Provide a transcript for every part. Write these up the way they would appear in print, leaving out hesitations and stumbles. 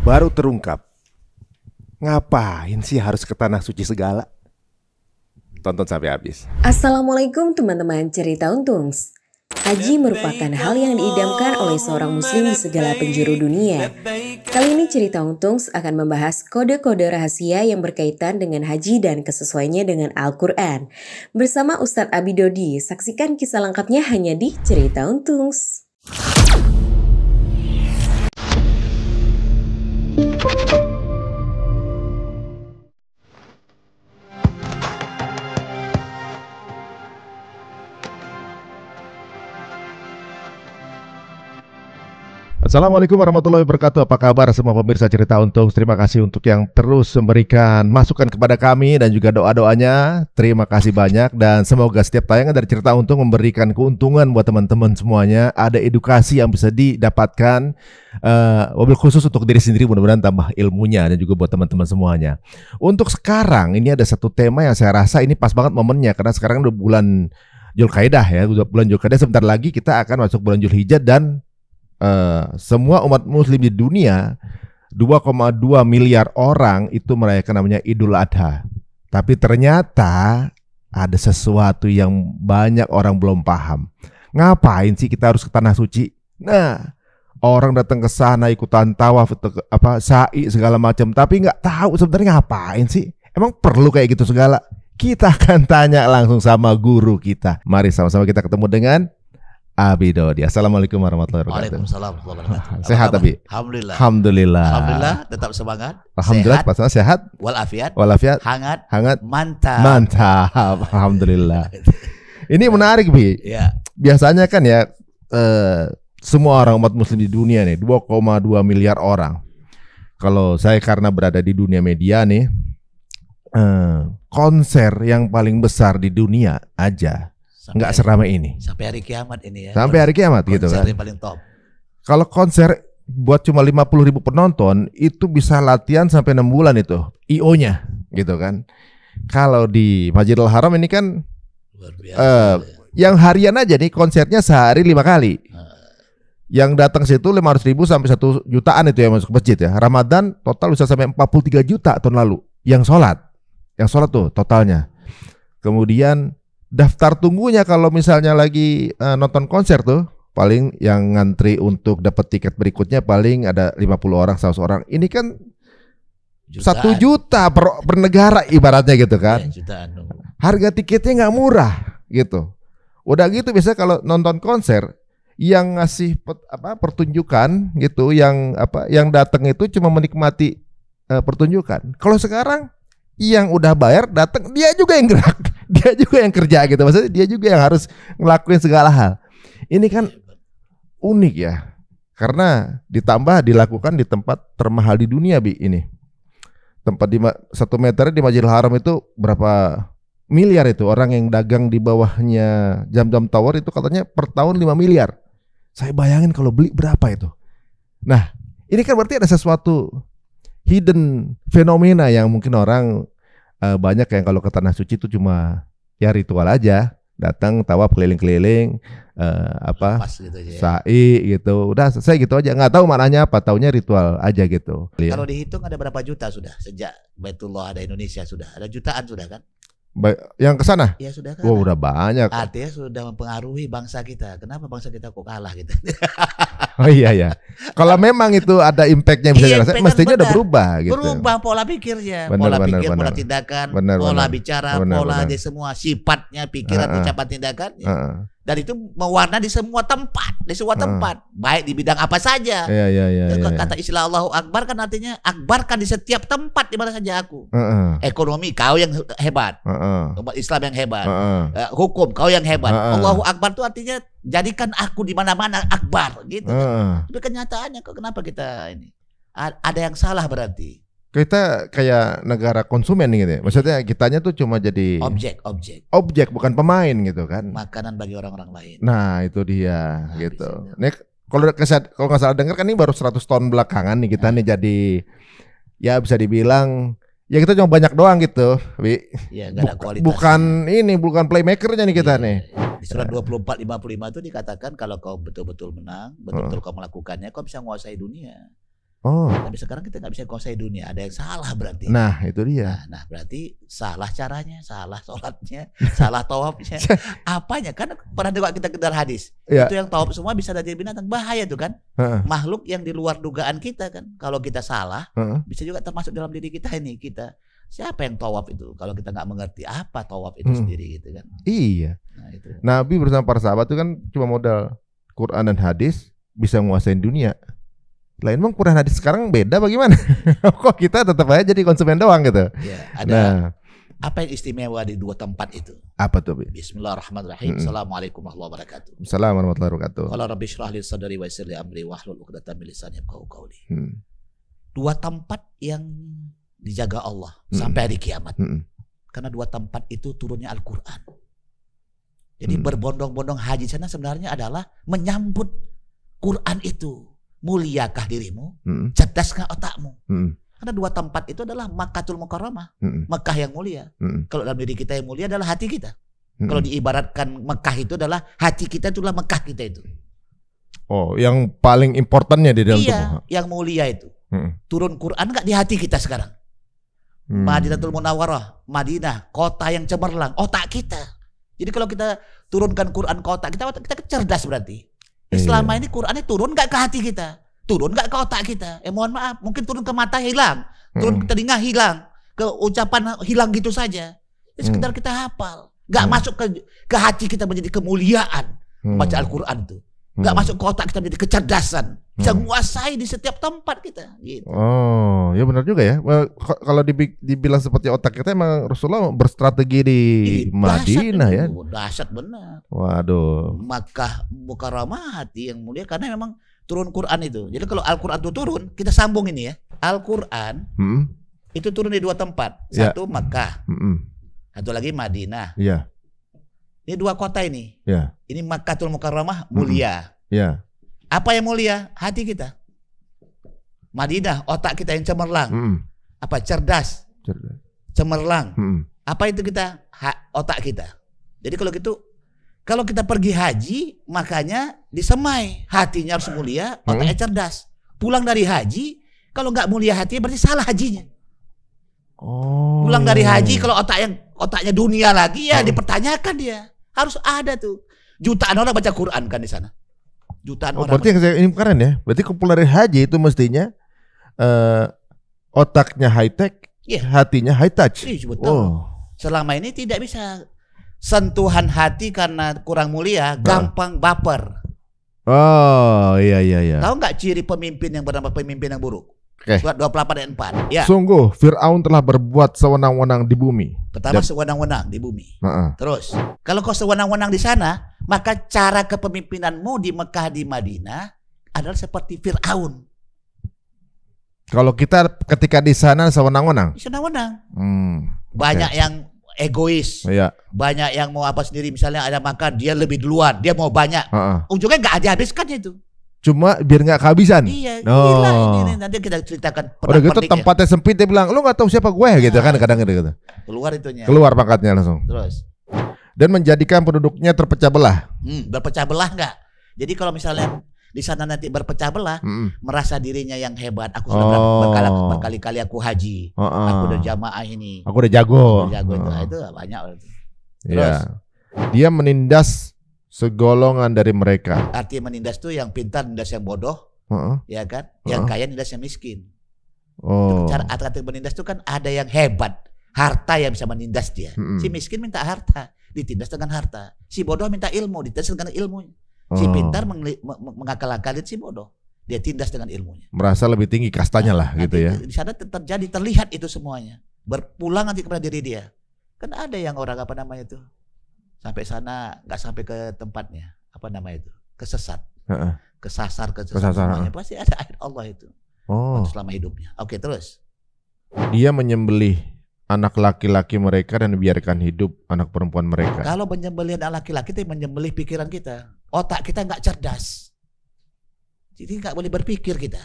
Baru terungkap. Ngapain sih harus ke tanah suci segala? Tonton sampai habis. Assalamualaikum teman-teman cerita untungs. Haji merupakan hal yang diidamkan oleh seorang muslim di segala penjuru dunia. Kali ini cerita untungs akan membahas kode-kode rahasia yang berkaitan dengan haji dan kesesuaiannya dengan Al-Quran. Bersama Ustadz Abi Dodi, saksikan kisah lengkapnya hanya di cerita untungs. Assalamualaikum warahmatullahi wabarakatuh. Apa kabar semua pemirsa cerita untung? Terima kasih untuk yang terus memberikan masukan kepada kami dan juga doa-doanya. Terima kasih banyak dan semoga setiap tayangan dari cerita untung memberikan keuntungan buat teman-teman semuanya. Ada edukasi yang bisa didapatkan, wabil khusus untuk diri sendiri, mudah-mudahan tambah ilmunya dan juga buat teman-teman semuanya. Untuk sekarang ini ada satu tema yang saya rasa ini pas banget momennya karena sekarang udah bulan Dzulqa'dah ya, udah bulan Dzulqa'dah, sebentar lagi kita akan masuk bulan Dzulhijjah dan semua umat muslim di dunia 2,2 miliar orang itu merayakan namanya Idul Adha. Tapi ternyata ada sesuatu yang banyak orang belum paham. Ngapain sih kita harus ke tanah suci? Nah, orang datang ke sana ikutan tawaf, sa'i segala macam, tapi nggak tahu sebenarnya ngapain sih. Emang perlu kayak gitu segala? Kita akan tanya langsung sama guru kita. Mari sama-sama kita ketemu dengan Abi Dodi. Assalamualaikum warahmatullahi wabarakatuh. Waalaikumsalam warahmatullahi wabarakatuh. Sehat Abi? Alhamdulillah. Alhamdulillah. Alhamdulillah tetap semangat. Alhamdulillah pastinya sehat. Walafiat. Walafiat. Hangat. Mantap. Mantap. Alhamdulillah. Ini menarik Bi. Ya. Biasanya kan ya semua orang umat muslim di dunia nih 2,2 miliar orang. Kalau saya karena berada di dunia media nih, konser yang paling besar di dunia aja nggak seramai ini. Sampai hari kiamat ini ya. Sampai hari kiamat gitu kan. Konser yang paling top. Kalau konser buat cuma 50.000 penonton itu bisa latihan sampai 6 bulan itu IO-nya gitu kan. Kalau di Masjidil Haram ini kan Luar biasa, yang harian aja nih konsernya sehari 5 kali. Yang datang situ 500.000 sampai 1 jutaan itu yang masuk masjid ya. Ramadan total bisa sampai 43 juta tahun lalu yang sholat. Yang sholat tuh totalnya. Kemudian daftar tunggunya kalau misalnya lagi nonton konser tuh paling yang ngantri untuk dapat tiket berikutnya paling ada 50 orang 100 orang. Ini kan jutaan. 1 juta per negara ibaratnya gitu kan. Ya, jutaan. Harga tiketnya nggak murah gitu. Udah gitu biasa kalau nonton konser yang ngasih pertunjukan gitu, yang datang itu cuma menikmati pertunjukan. Kalau sekarang yang udah bayar datang dia juga yang gerak, dia juga yang kerja gitu, maksudnya dia juga yang harus ngelakuin segala hal. Ini kan unik ya, karena ditambah dilakukan di tempat termahal di dunia Bi ini. Tempat di 1 meter di Masjidil Haram itu berapa miliar itu, orang yang dagang di bawahnya Jam-Jam Tower itu katanya per tahun 5 miliar. Saya bayangin kalau beli berapa itu. Nah, ini kan berarti ada sesuatu hidden fenomena yang mungkin orang banyak yang kalau ke tanah suci itu cuma ya ritual aja, datang tawaf keliling-keliling gitu ya. Sa'i gitu, udah selesai gitu aja, nggak tahu maknanya apa, taunya ritual aja gitu. Kalau dihitung ada berapa juta sudah sejak Baitullah ada Indonesia, sudah ada jutaan sudah kan? Yang ke sana? Ya sudah kan. Wow, udah banyak. Artinya sudah mempengaruhi bangsa kita. Kenapa bangsa kita kok kalah gitu? Oh iya. Kalau memang itu ada impactnya bisa dirasakan, mestinya udah berubah gitu. Berubah pola pikirnya, pola tindakan, pola bicara, pola di semua sifatnya, pikiran, ucapan, tindakan. Dan itu mewarna di semua tempat, baik di bidang apa saja. Kata istilah Allahu Akbar kan artinya akbarkan di setiap tempat di mana saja aku. Ekonomi kau yang hebat, umat Islam yang hebat, hukum kau yang hebat. Allahu Akbar itu artinya jadikan aku di mana-mana akbar gitu. Tapi kenyataannya kok kenapa kita ini ada yang salah berarti? Kita kayak negara konsumen gitu ya. Maksudnya kitanya tuh cuma jadi objek bukan pemain gitu kan. Makanan bagi orang-orang lain. Nah, itu dia gitu. Nih kalau nggak salah dengar kan ini baru 100 tahun belakangan nih kita nih jadi ya bisa dibilang ya kita cuma banyak doang gitu, Wi. Ya, gak ada kualitas. Bukan playmakernya nih kita nih. Di surat 24:55 itu dikatakan kalau kau betul-betul menang, betul-betul kau melakukannya, kau bisa menguasai dunia. Tapi sekarang kita nggak bisa kuasai dunia. Ada yang salah berarti. Nah itu dia. Nah berarti salah caranya, salah sholatnya, salah tawafnya. Apanya? Kan pernah dengar kita dengar hadis. Ya. Itu yang tawaf semua bisa dari binatang. Bahaya tuh kan. Makhluk yang di luar dugaan kita kan. Kalau kita salah, bisa juga termasuk dalam diri kita ini. Siapa yang tawaf itu? Kalau kita nggak mengerti apa tawaf itu sendiri gitu kan. Iya. Nah, itu. Nabi bersama para sahabat itu kan cuma modal Quran dan hadis bisa menguasain dunia. Lain emang Quran hadis sekarang beda bagaimana? Kok kita tetap aja jadi konsumen doang gitu? Ya, ada apa yang istimewa di dua tempat itu? Apa tuh? Bismillahirrahmanirrahim. Assalamualaikum warahmatullahi wabarakatuh. Assalamualaikum warahmatullahi wabarakatuh. Qala rabbi shrah li sadri wa yassir li amri wahlul 'uqdatam min lisani yafqahu qawli. Dua tempat yang dijaga Allah sampai hari kiamat. Karena dua tempat itu turunnya Al-Quran. Jadi berbondong-bondong haji sana sebenarnya adalah menyambut Quran itu. Muliakah dirimu? Cerdaskah otakmu? Karena dua tempat itu adalah Makkatul Mukarramah, Mekah yang mulia. Kalau dalam diri kita yang mulia adalah hati kita. Kalau diibaratkan Mekah itu adalah hati kita, itulah Mekah kita itu. Oh, yang paling importannya di dalam tubuh. Yang mulia itu. Turun Quran nggak di hati kita sekarang? Madinatul Munawwarah, Madinah, kota yang cemerlang, otak kita. Jadi kalau kita turunkan Quran ke otak kita cerdas berarti. Selama ini Qurannya turun nggak ke hati kita, turun nggak ke otak kita. Mohon maaf, mungkin turun ke mata hilang, turun ke telinga hilang, ke ucapan hilang gitu saja. Sekedar kita hafal, nggak masuk ke hati kita menjadi kemuliaan baca Al-Quran itu. Nggak masuk ke otak kita menjadi kecerdasan, bisa menguasai di setiap tempat kita. Gitu. Oh, ya benar juga ya. Kalau dibilang seperti otak kita, emang Rasulullah berstrategi di Madinah ya. Dahsyat benar. Waduh. Makkah Mukarramah, hati yang mulia karena memang turun Quran itu. Jadi kalau Al-Quran itu turun, kita sambung ini ya. Al-Quran itu turun di dua tempat. Satu Makkah, satu lagi Madinah. Iya. Ini dua kota ini. Ya. Ini Makkatul Mukarramah mulia. Ya. Apa yang mulia? Hati kita. Madinah, otak kita yang cemerlang. Apa? Cerdas. Cemerlang. Apa itu kita? Otak kita. Jadi kalau gitu, kalau kita pergi haji, makanya disemai. Hatinya harus mulia, otaknya cerdas. Pulang dari haji, kalau nggak mulia hatinya berarti salah hajinya. Pulang dari haji, kalau otaknya dunia lagi ya dipertanyakan dia. Harus ada tuh. Jutaan orang baca Quran kan di sana. Jutaan orang. Berarti ini keren ya. Berarti pulang dari haji itu mestinya otaknya high tech, hatinya high touch. Betul. Selama ini tidak bisa sentuhan hati karena kurang mulia, gampang baper. Oh iya. Tahu nggak ciri pemimpin yang bernama pemimpin yang buruk? Surat 28 ayat 4. Ya. Sungguh Fir'aun telah berbuat sewenang-wenang di bumi. Pertama sewenang-wenang di bumi. Terus kalau kau sewenang-wenang di sana, maka cara kepemimpinanmu di Mekah di Madinah adalah seperti Fir'aun. Kalau kita ketika di sana sewenang-wenang. Sewenang-wenang. Banyak yang egois. Banyak yang mau apa sendiri. Misalnya ada makan, dia lebih duluan, dia mau banyak. Ujungnya nggak dihabiskan itu. Cuma biar nggak kehabisan. Iya, gila ini nanti kita ceritakan. Udah gitu tempatnya sempit, dia bilang, lu nggak tahu siapa gue gitu kan kadang gitu. Keluar itunya. Keluar pangkatnya langsung. Terus. Dan menjadikan penduduknya terpecah belah. Berpecah belah nggak? Jadi kalau misalnya di sana nanti berpecah belah, merasa dirinya yang hebat. Aku sudah berkali-kali aku haji, aku udah jamaah ini. Aku udah jago. Itu banyak. Terus. Dia menindas segolongan dari mereka. Artinya menindas tuh yang pintar nindas yang bodoh, ya kan? Yang kaya nindas yang miskin. Cara arti menindas tuh kan ada yang hebat, harta yang bisa menindas dia. Si miskin minta harta, ditindas dengan harta. Si bodoh minta ilmu, ditindas dengan ilmunya. Si pintar mengakal-akalin si bodoh, dia tindas dengan ilmunya. Merasa lebih tinggi kastanya lah gitu ya. Di sana terlihat itu semuanya. Berpulang nanti kepada diri dia. Kan ada yang orang apa namanya itu? Sampai sana nggak sampai ke tempatnya, apa namanya itu, kesesat, kesasar semuanya. Pasti ada ayat Allah itu selama hidupnya. Oke, terus dia menyembelih anak laki-laki mereka dan biarkan hidup anak perempuan mereka. Kalau menyembelih anak laki-laki itu menyembelih pikiran kita, otak kita nggak cerdas, jadi nggak boleh berpikir kita.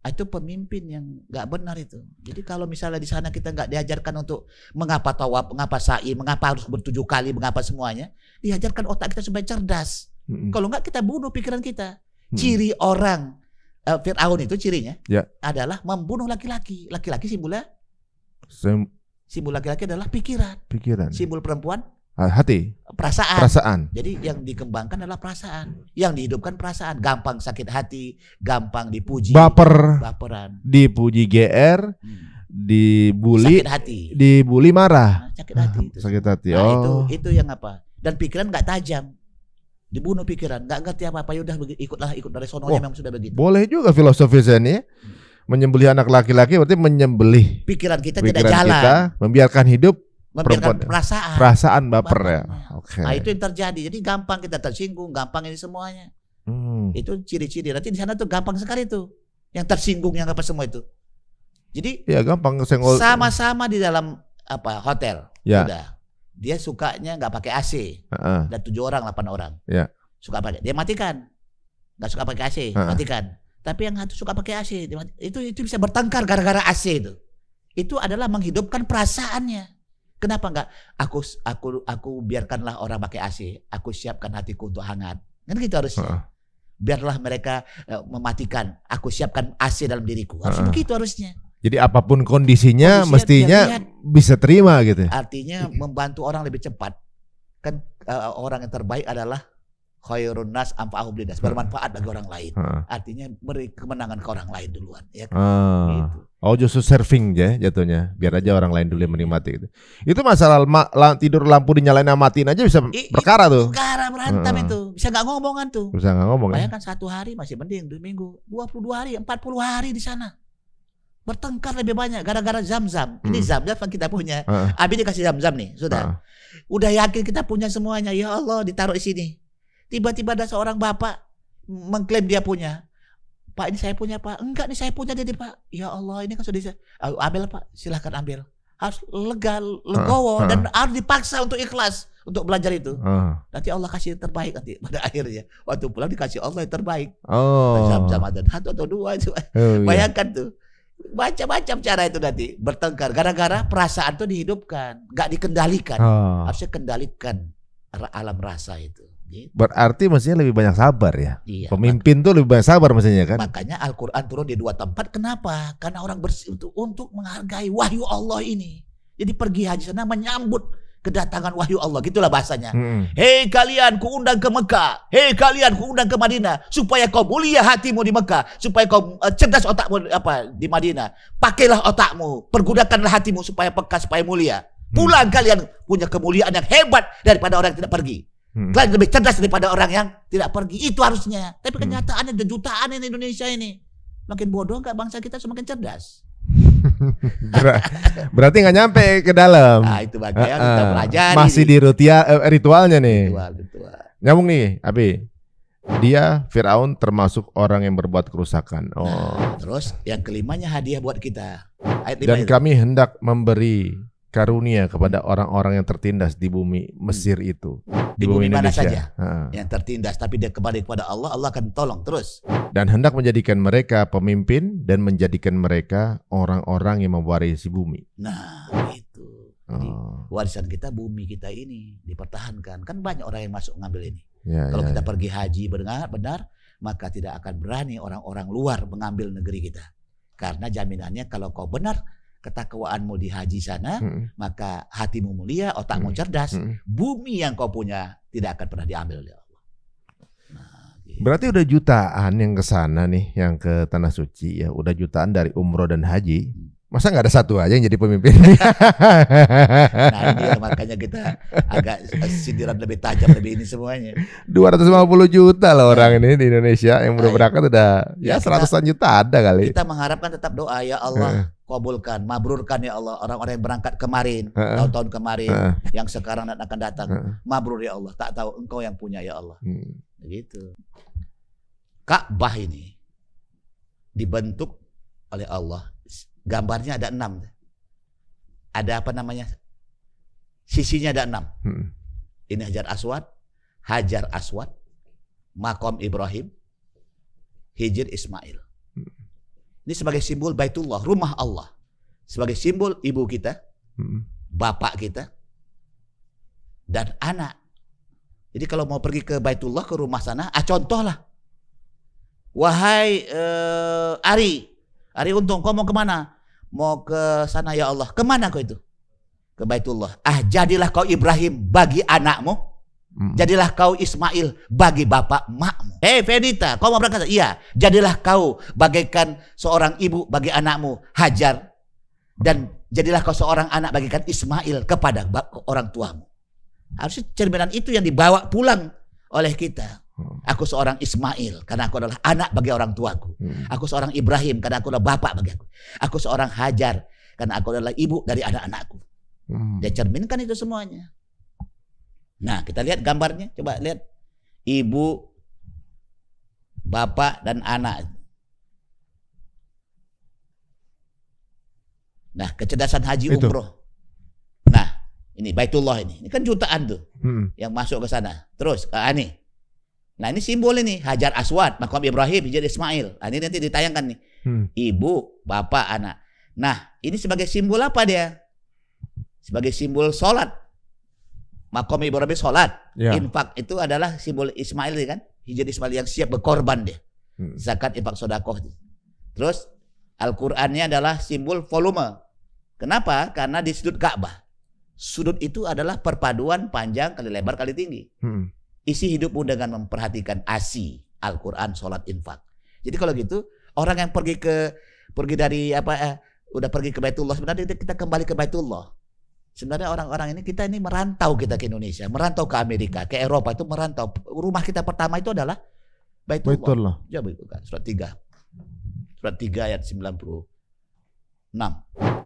Itu pemimpin yang nggak benar itu. Jadi kalau misalnya di sana kita nggak diajarkan untuk mengapa tawaf, mengapa sa'i, mengapa harus ber7 kali, mengapa semuanya, diajarkan otak kita supaya cerdas. Kalau nggak kita bunuh pikiran kita. Ciri orang Fir'aun itu cirinya adalah membunuh laki-laki. Laki-laki simbolnya simbol laki-laki adalah pikiran. Simbol perempuan hati. Perasaan. Jadi yang dikembangkan adalah perasaan. Yang dihidupkan perasaan. Gampang sakit hati, gampang dipuji. Baperan. Dipuji GR, dibully. Sakit hati. Dibully marah. Sakit hati. Sakit hati. Nah, itu yang apa? Dan pikiran nggak tajam. Dibunuh pikiran, nggak ngerti apa-apa. Yaudah ikut dari sononya memang sudah begitu. Boleh juga filosofisnya nih. Menyembelih anak laki-laki berarti menyembelih pikiran kita tidak jalan. Kita membiarkan hidup. Membiarkan perasaan baper ya. Okay. Nah itu yang terjadi. Jadi gampang kita tersinggung, gampang ini semuanya. Itu ciri-ciri. Nanti di sana tuh gampang sekali tuh. Yang tersinggung yang apa semua itu. Jadi ya gampang sama-sama di dalam hotel. Ya. Udah. Dia sukanya nggak pakai AC. Dan 7 orang, 8 orang. Ya. Suka pakai. Dia matikan. Nggak suka pakai AC, matikan. Tapi yang satu suka pakai AC, itu bisa bertengkar gara-gara AC itu. Itu adalah menghidupkan perasaannya. Kenapa enggak aku biarkanlah orang pakai AC, aku siapkan hatiku untuk hangat. Kan gitu harusnya. Biarlah mereka mematikan, aku siapkan AC dalam diriku. Harus begitu harusnya. Jadi apapun kondisinya mestinya bisa terima gitu. Artinya membantu orang lebih cepat. Kan orang yang terbaik adalah khairun nas anfa'uhum linnas, bermanfaat bagi orang lain. Artinya beri kemenangan ke orang lain duluan, ya kan? Gitu. Oh, justru serving ya jatuhnya, biar aja orang lain dulu yang menikmati gitu. Itu masalah tidur lampu dinyalain matiin aja bisa perkara tuh. Perkara berantem itu, bisa nggak ngomongan tuh. Bisa nggak ngomong. Bayangkan 1 hari masih mending, 2 minggu, 22 hari, 40 hari di sana. Bertengkar lebih banyak gara-gara zam-zam. Ini zam-zam yang kita punya. Abi dikasih zam-zam nih, sudah. Udah yakin kita punya semuanya. Ya Allah, ditaruh di sini. Tiba-tiba ada seorang bapak mengklaim dia punya. Pak, ini saya punya, Pak. Enggak, nih saya punya jadi, Pak. Ya Allah, ini kan sudah ambil, Pak. Silahkan ambil. Harus legowo dan harus dipaksa untuk ikhlas untuk belajar itu. Nanti Allah kasih yang terbaik nanti pada akhirnya. Waktu pulang dikasih Allah yang terbaik. Zam-zam ada 1 atau 2 itu. Bayangkan tuh. Macam-macam cara itu nanti bertengkar gara-gara perasaan itu dihidupkan, nggak dikendalikan. Harusnya kendalikan alam rasa itu. Gitu. Berarti mestinya lebih banyak sabar ya. Iya, pemimpin tuh lebih banyak sabar mestinya kan. Makanya Al-Quran turun di 2 tempat. Kenapa? Karena orang untuk menghargai wahyu Allah ini. Jadi pergi haji sana menyambut kedatangan wahyu Allah. Gitulah bahasanya. Hei kalian, kuundang ke Mekah. Hei kalian, kuundang ke Madinah. Supaya kau mulia hatimu di Mekah. Supaya kau cerdas otakmu di Madinah. Pakailah otakmu. Pergunakanlah hatimu supaya peka, supaya mulia. Pulang kalian punya kemuliaan yang hebat daripada orang yang tidak pergi. Kalian lebih cerdas daripada orang yang tidak pergi. Itu harusnya. Tapi kenyataannya ada jutaan di Indonesia ini. Makin bodoh nggak bangsa kita semakin cerdas. Berarti nggak nyampe ke dalam. Nah itu bagian kita pelajari. Masih di ritualnya nih. Ritual. Nyambung nih, Abi. Dia Fir'aun termasuk orang yang berbuat kerusakan. Terus yang kelimanya hadiah buat kita. Ayat 5 Dan itu. kami hendak memberi karunia kepada orang-orang yang tertindas di bumi Mesir itu. Di bumi mana saja yang tertindas, tapi dia kembali kepada Allah, Allah akan tolong terus. Dan hendak menjadikan mereka pemimpin dan menjadikan mereka orang-orang yang mewarisi bumi. Nah itu. Jadi, warisan kita bumi kita ini dipertahankan. Kan banyak orang yang masuk ngambil ini. Kalau kita pergi haji benar, maka tidak akan berani orang-orang luar mengambil negeri kita. Karena jaminannya kalau kau benar ketakwaanmu di haji sana, maka hatimu mulia, otakmu cerdas, bumi yang kau punya tidak akan pernah diambil oleh Allah. Nah, gitu. Berarti udah jutaan yang ke sana nih, yang ke Tanah Suci ya, udah jutaan dari umroh dan haji. Masa nggak ada satu aja yang jadi pemimpin? Nah ini makanya kita agak sindiran lebih tajam lebih ini semuanya. 250 juta lah orang ini di Indonesia yang baru berangkat udah ya 100-an juta ada kali. Kita mengharapkan tetap doa ya Allah kabulkan, mabrurkan ya Allah orang-orang yang berangkat kemarin, tahun-tahun kemarin, yang sekarang dan akan datang. Mabrur ya Allah, tak tahu engkau yang punya ya Allah. Begitu. Ka'bah ini dibentuk oleh Allah. Gambarnya ada 6. Ada apa namanya? Sisinya ada 6. Ini Hajar Aswad, Makom Ibrahim, Hijr Ismail. Ini sebagai simbol Baitullah, rumah Allah. Sebagai simbol ibu kita, bapak kita, dan anak. Jadi kalau mau pergi ke Baitullah, ke rumah sana, contohlah. wahai Ari Untung, kau mau kemana? Mau ke sana ya Allah. Kemana kau itu? Ke Baitullah. Jadilah kau Ibrahim bagi anakmu. Jadilah kau Ismail bagi bapak makmu. Fenita, kau mau berangkat? Iya. Jadilah kau bagaikan seorang ibu bagi anakmu Hajar. Dan jadilah kau seorang anak bagikan Ismail kepada orang tuamu. Harusnya cerminan itu yang dibawa pulang oleh kita. Aku seorang Ismail karena aku adalah anak bagi orang tuaku. Aku seorang Ibrahim karena aku adalah bapak bagi aku. Aku seorang Hajar karena aku adalah ibu dari anak-anakku. Dia cerminkan itu semuanya. Nah, kita lihat gambarnya. Coba lihat. Ibu, bapak, dan anak. Nah, kecerdasan haji umroh. Nah, ini Baitullah ini. Ini kan jutaan tuh yang masuk ke sana. Terus, ini. Nah, ini simbol ini. Hajar Aswad, makam Ibrahim, Hajar Ismail. Nah, ini nanti ditayangkan nih. Ibu, bapak, anak. Nah, ini sebagai simbol apa dia? Sebagai simbol sholat. Makom Ibrahim sholat. Infak itu adalah simbol Ismail kan. Hajar Ismail yang siap berkorban dia. Zakat, infak, sodakoh. Terus Al-Qur'annya adalah simbol volume. Kenapa? Karena di sudut Ka'bah. Sudut itu adalah perpaduan panjang kali lebar kali tinggi. Isi hidupmu dengan memperhatikan ASI, Al-Qur'an, sholat, infak. Jadi kalau gitu, orang yang pergi dari udah pergi ke Baitullah, sebenarnya kita kembali ke Baitullah. Sebenarnya orang-orang ini, kita ini merantau kita ke Indonesia, merantau ke Amerika, ke Eropa itu merantau. Rumah kita pertama itu adalah Baitullah. Coba bukan surat 3. Surat 3 ayat 96.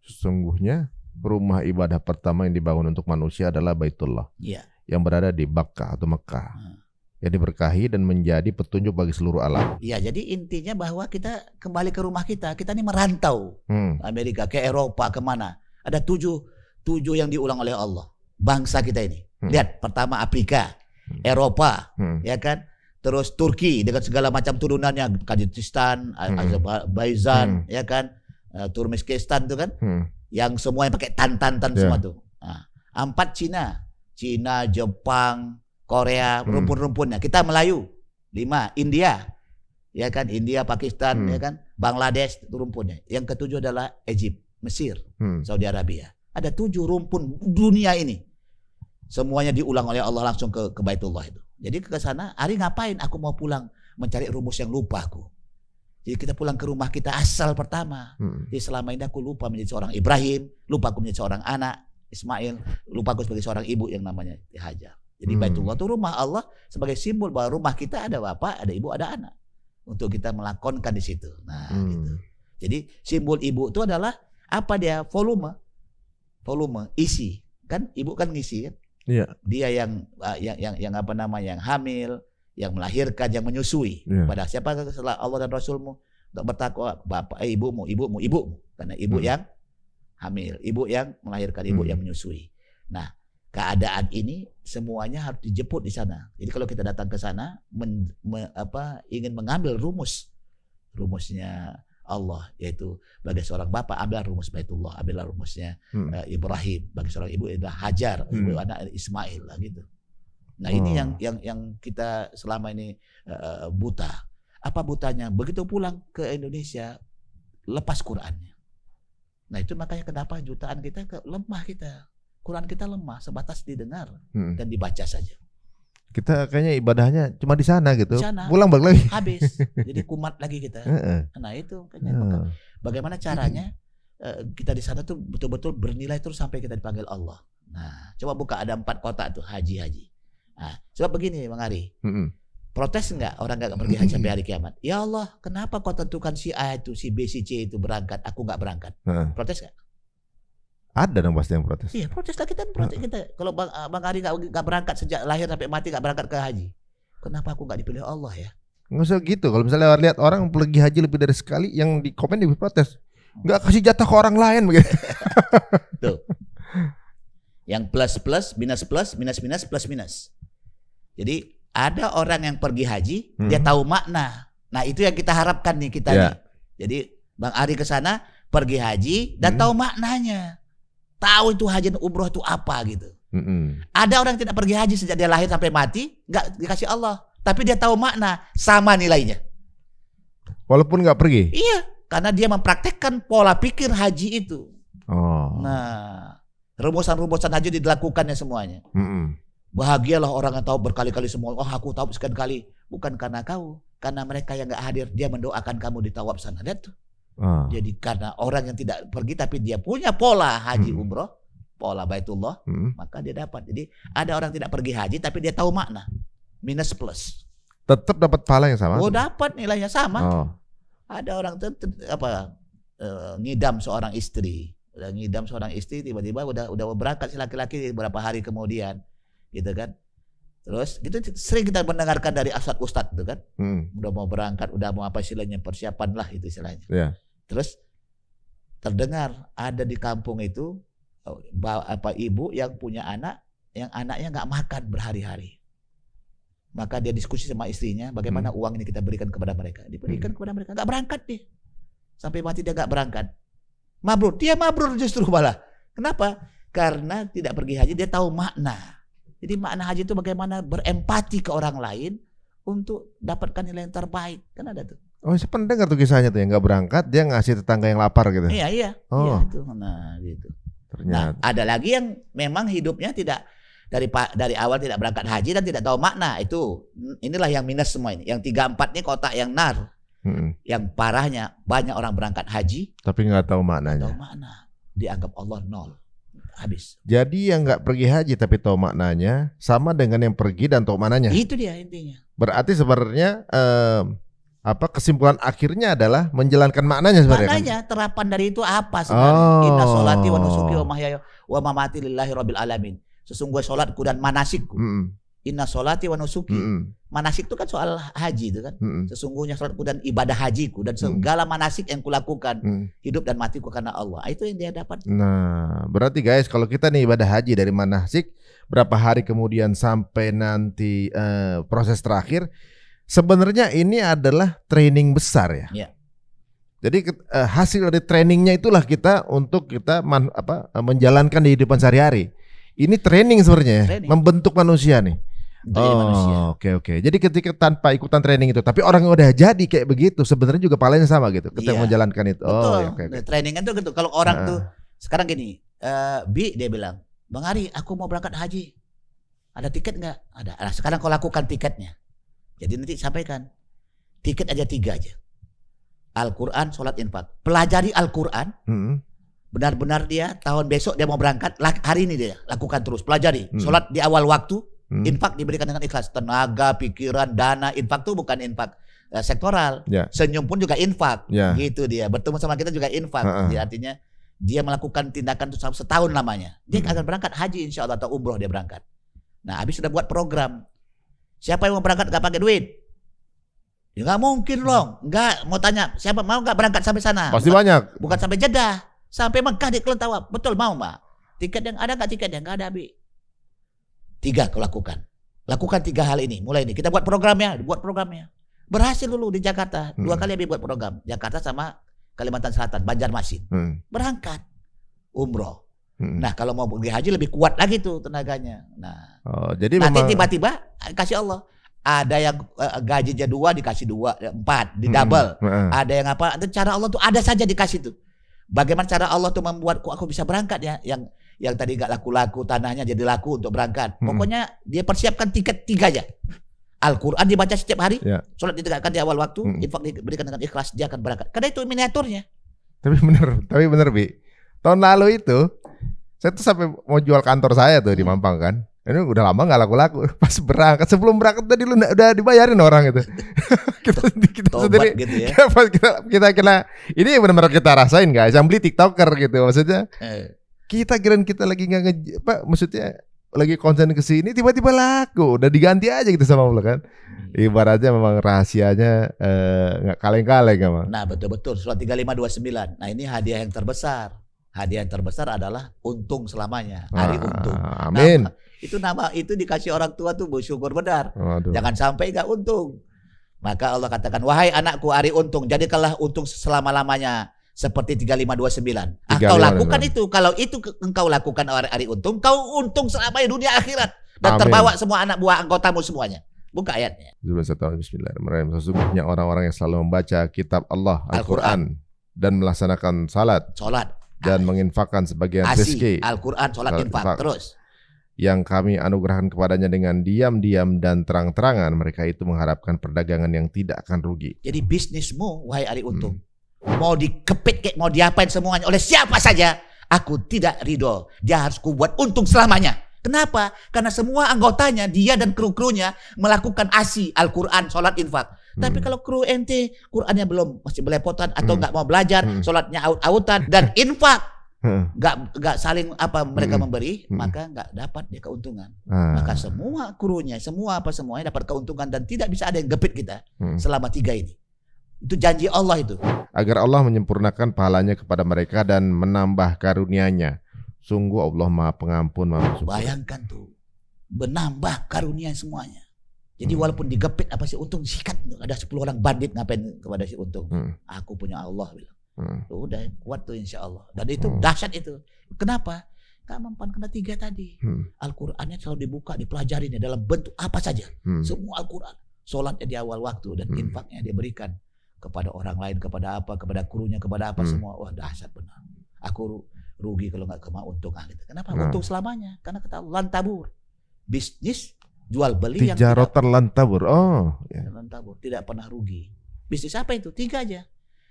Sesungguhnya rumah ibadah pertama yang dibangun untuk manusia adalah Baitullah. Iya. Yang berada di Bakkah atau Mekah. Yang diberkahi dan menjadi petunjuk bagi seluruh alam. Iya, jadi intinya bahwa kita kembali ke rumah kita. Kita ini merantau. Amerika, ke Eropa, kemana. Ada 7 yang diulang oleh Allah. Bangsa kita ini. Lihat, pertama Afrika, Eropa, ya kan? Terus Turki dengan segala macam turunannya, Kazakistan, Azerbaijan, ya kan? Turkmenistan itu kan? Yang semua yang pakai tan semua tuh. Nah, 4 Cina, Jepang, Korea, rumpun-rumpunnya. Kita Melayu. 5 India. Ya kan? India, Pakistan, ya kan? Bangladesh itu rumpunnya. Yang ke-7 adalah Egypt, Mesir, Saudi Arabia. Ada 7 rumpun dunia ini. Semuanya diulang oleh Allah langsung ke Baitullah itu. Jadi ke sana, Ari ngapain? Aku mau pulang mencari rumus yang lupa aku. Jadi kita pulang ke rumah kita asal pertama. Jadi selama ini aku lupa menjadi seorang Ibrahim, lupa aku menjadi seorang anak Ismail, lupa aku sebagai seorang ibu yang namanya Hajar. Jadi Baitullah itu rumah Allah sebagai simbol bahwa rumah kita ada bapak, ada ibu, ada anak. Untuk kita melakonkan di situ. Nah, gitu. Jadi simbol ibu itu adalah apa dia? Volume, isi. Kan ibu kan ngisi kan? Iya. Dia yang apa namanya? Yang hamil, yang melahirkan, yang menyusui. Pada siapa setelah Allah dan Rasulmu untuk bertakwa? Bapak, ibumu. Karena ibu yang hamil, ibu yang melahirkan, ibu yang menyusui. Nah, keadaan ini semuanya harus dijemput di sana. Jadi kalau kita datang ke sana ingin mengambil rumusnya Allah, yaitu bagi seorang bapak ambil rumus Baitullah, ambil rumusnya Ibrahim, bagi seorang ibu adalah Hajar, ibu anak Ismail lah gitu. Nah, ini yang kita selama ini buta. Apa butanya? Begitu pulang ke Indonesia lepas Qur'annya. Nah, itu makanya kenapa jutaan kita lemah kita. Quran kita lemah, sebatas didengar dan dibaca saja. Kita kayaknya ibadahnya cuma di sana gitu. Pulang balik lagi. Habis. Jadi kumat lagi kita. Nah, itu kayaknya bagaimana caranya kita di sana tuh betul-betul bernilai terus sampai kita dipanggil Allah. Nah, coba buka, ada 4 kota tuh haji. Nah, coba begini Bang Ari. Protes enggak orang enggak pergi haji sampai hari kiamat? Ya Allah, kenapa kau tentukan si A itu, si B, si C itu berangkat, aku enggak berangkat? Protes enggak? Ada dong pasti yang protes. Iya, protes lah kita. Kalau Bang Ari enggak berangkat sejak lahir sampai mati, enggak berangkat ke haji. Kenapa aku enggak dipilih Allah ya? Nggak usah gitu. Kalau misalnya lihat orang pergi haji lebih dari sekali, yang di komen dia protes. Enggak kasih jatah ke orang lain begitu. Tuh. Yang plus, minus. Jadi ada orang yang pergi haji, dia tahu makna. Nah, itu yang kita harapkan nih kita nih. Jadi Bang Ari ke sana pergi haji dan tahu maknanya. Tahu itu haji dan umroh itu apa gitu. Ada orang yang tidak pergi haji sejak dia lahir sampai mati, nggak dikasih Allah, tapi dia tahu makna, sama nilainya. Walaupun nggak pergi? Iya, karena dia mempraktekkan pola pikir haji itu. Oh. Nah, rumusan-rumusan haji dilakukannya semuanya. Bahagialah orang yang tahu berkali-kali semua. Oh, aku tahu sekian kali. Bukan karena kau, karena mereka yang nggak hadir, dia mendoakan kamu di tawaf sana. Lihat tuh. Jadi karena orang yang tidak pergi tapi dia punya pola haji umroh, pola Baitullah, maka dia dapat. Jadi ada orang tidak pergi haji tapi dia tahu makna. Minus plus. Tetap dapat pahala yang sama? Oh, dapat nilainya sama. Ada orang ngidam seorang istri. Udah ngidam seorang istri, tiba-tiba udah berangkat si laki-laki beberapa hari kemudian. Gitu kan. Terus gitu sering kita mendengarkan dari ustadz itu kan. Udah mau berangkat, udah mau apa istilahnya, persiapan lah itu istilahnya. Yeah. Terus terdengar ada di kampung itu ibu yang punya anak, yang anaknya nggak makan berhari-hari. Maka dia diskusi sama istrinya, bagaimana uang ini kita berikan kepada mereka. Diberikan kepada mereka, nggak berangkat nih. Sampai mati dia nggak berangkat. Mabrur, dia mabrur justru malah. Kenapa? Karena tidak pergi haji, dia tahu makna. Jadi makna haji itu bagaimana berempati ke orang lain untuk dapatkan nilai yang terbaik. Kan ada tuh. Oh, saya pernah dengar tuh kisahnya tuh yang nggak berangkat, dia ngasih tetangga yang lapar gitu. Iya. Iya itu. Nah, gitu. Ternyata. Nah, ada lagi yang memang hidupnya tidak dari awal tidak berangkat haji dan tidak tahu makna. Inilah yang minus semua ini. Yang 3-4 ini kotak yang nar. Yang parahnya banyak orang berangkat haji tapi nggak tahu maknanya. Tahu makna. Dianggap Allah nol. Habis. Jadi yang nggak pergi haji tapi tahu maknanya sama dengan yang pergi dan tahu maknanya. Itu dia intinya. Berarti sebenarnya kesimpulan akhirnya adalah menjalankan maknanya sebenarnya. Maknanya terapan dari itu apa sebenarnya? Inna sholati wa nusuki wa mahyaya wa mamati lillahi rabbil alamin. Sesungguhnya sholatku dan manasikku. Inna sholati wa nusuki. Manasik itu kan soal haji itu kan. Sesungguhnya sholatku dan ibadah hajiku dan segala manasik yang kulakukan hidup dan matiku karena Allah. Itu yang dia dapat. Nah, berarti guys kalau kita nih ibadah haji dari manasik berapa hari kemudian sampai nanti proses terakhir, sebenarnya ini adalah training besar ya. Yeah. Jadi hasil dari trainingnya itulah kita untuk kita menjalankan di kehidupan sehari-hari. Ini training sebenarnya, membentuk manusia nih. Oke. Jadi ketika tanpa ikutan training itu, tapi orang yang udah jadi kayak begitu, sebenarnya juga pahalanya sama gitu. Ketika menjalankan itu. Betul. Trainingan tuh gitu. Kalau orang tuh sekarang gini, dia bilang, Bang Ari, aku mau berangkat haji. Ada tiket nggak? Ada. Nah, sekarang kau lakukan tiketnya. Jadi nanti sampaikan. Tiket aja 3 aja. Al-Quran, sholat, infak. Pelajari Al-Quran. Benar-benar dia tahun besok dia mau berangkat. Hari ini dia lakukan terus. Pelajari. Sholat di awal waktu. Infak diberikan dengan ikhlas. Tenaga, pikiran, dana. Infak itu bukan infak sektoral. Senyum pun juga infak. Gitu dia. Bertemu sama kita juga infak. Jadi artinya dia melakukan tindakan itu setahun lamanya. Dia akan berangkat haji insya Allah atau umroh dia berangkat. Nah habis sudah buat program. Siapa yang mau berangkat gak pakai duit? Ya gak mungkin loh. Enggak, mau tanya siapa mau gak berangkat sampai sana? Pasti banyak. Bukan sampai Jeddah, sampai Mekah di Kelentawab. Betul mau Mbak? Tiket yang ada gak tiket yang gak ada Bi? 3 kau lakukan. Lakukan 3 hal ini. Mulai ini kita buat programnya. Berhasil dulu di Jakarta. 2 kali Abi buat program. Jakarta sama Kalimantan Selatan, Banjarmasin. Berangkat umroh. Nah kalau mau pergi haji lebih kuat lagi tuh tenaganya. Nah, jadi nanti tiba-tiba kasih Allah. Ada yang gajinya 2 dikasih 4 di double. Ada yang apa? Itu cara Allah tuh ada saja dikasih tuh. Bagaimana cara Allah tuh membuat aku bisa berangkat ya? Yang tadi gak laku-laku tanahnya jadi laku untuk berangkat. Pokoknya dia persiapkan tiket 3 aja. Al-Quran dibaca setiap hari, sholat ditegakkan di awal waktu, infak diberikan dengan ikhlas, dia akan berangkat. Karena itu miniaturnya. Tapi bener Bi. Tahun lalu itu saya tuh sampai mau jual kantor saya tuh di Mampang kan. Ini udah lama nggak laku-laku. Pas berangkat, sebelum berangkat tadi lu udah dibayarin orang itu. kita sendiri gitu ya. Kita kira ini benar-benar kita rasain guys. Yang beli TikToker gitu maksudnya. Kita kira kita lagi maksudnya lagi konsen ke sini tiba-tiba laku, udah diganti aja gitu sama Allah kan. Ibaratnya memang rahasianya nggak kaleng-kaleng emang. Nah betul surat 3529. Nah ini hadiah yang terbesar. Hadiah yang terbesar adalah untung selamanya. Hari untung. Amin. Nama itu dikasih orang tua tuh bersyukur benar. Jangan sampai nggak untung. Maka Allah katakan, wahai anakku hari untung, jadikanlah untung selama-lamanya. Seperti 3529. Kau lakukan itu. Kalau itu engkau lakukan hari untung, kau untung selama dunia akhirat. Dan terbawa semua anak buah anggotamu semuanya. Buka ayatnya. Bismillahirrahmanirrahim. Sesungguhnya orang-orang yang selalu membaca kitab Allah, Al-Quran, dan melaksanakan salat dan menginfakkan sebagian rezeki. Al-Quran, salat, infak. Terus. Yang kami anugerahkan kepadanya dengan diam-diam dan terang-terangan, mereka itu mengharapkan perdagangan yang tidak akan rugi. Jadi bisnismu, wahai Ari Untung, mau dikepit, mau diapain semuanya oleh siapa saja, aku tidak ridho. Dia harus kubuat untung selamanya. Kenapa? Karena semua anggotanya, dia dan kru-krunya melakukan ASI, Al-Quran, sholat, infak. Tapi kalau kru ente, Qurannya belum, masih belepotan atau nggak mau belajar, sholatnya out-outan dan infak, nggak saling mereka memberi, maka nggak dapat dia keuntungan. Maka semua krunya, semuanya dapat keuntungan dan tidak bisa ada yang gepit kita selama 3 ini. Itu janji Allah itu. Agar Allah menyempurnakan pahalanya kepada mereka dan menambah karunia-Nya. Sungguh Allah Maha Pengampun, Maha Penyayang. Bayangkan tuh, menambah karunia semuanya. Jadi walaupun digepit apa si Untung sikat, ada 10 orang bandit ngapain kepada si Untung. Aku punya Allah bilang. Udah kuat tuh insya Allah. Dan itu dahsyat itu. Kenapa? Gak mempan kena 3 tadi. Al-Qurannya selalu dibuka, dipelajarinya dalam bentuk apa saja. Semua Al-Quran. Sholatnya di awal waktu dan infaknya dia berikan kepada orang lain, kepada krunya, kepada semua. Wah dahsyat benar. Aku rugi kalau nggak keuntungan gitu. Kenapa? Untung selamanya. Karena kata Allah, lantabur. Bisnis jual beli yang tidak lantabur. Lantabur, tidak pernah rugi. Bisnis apa itu? 3 aja.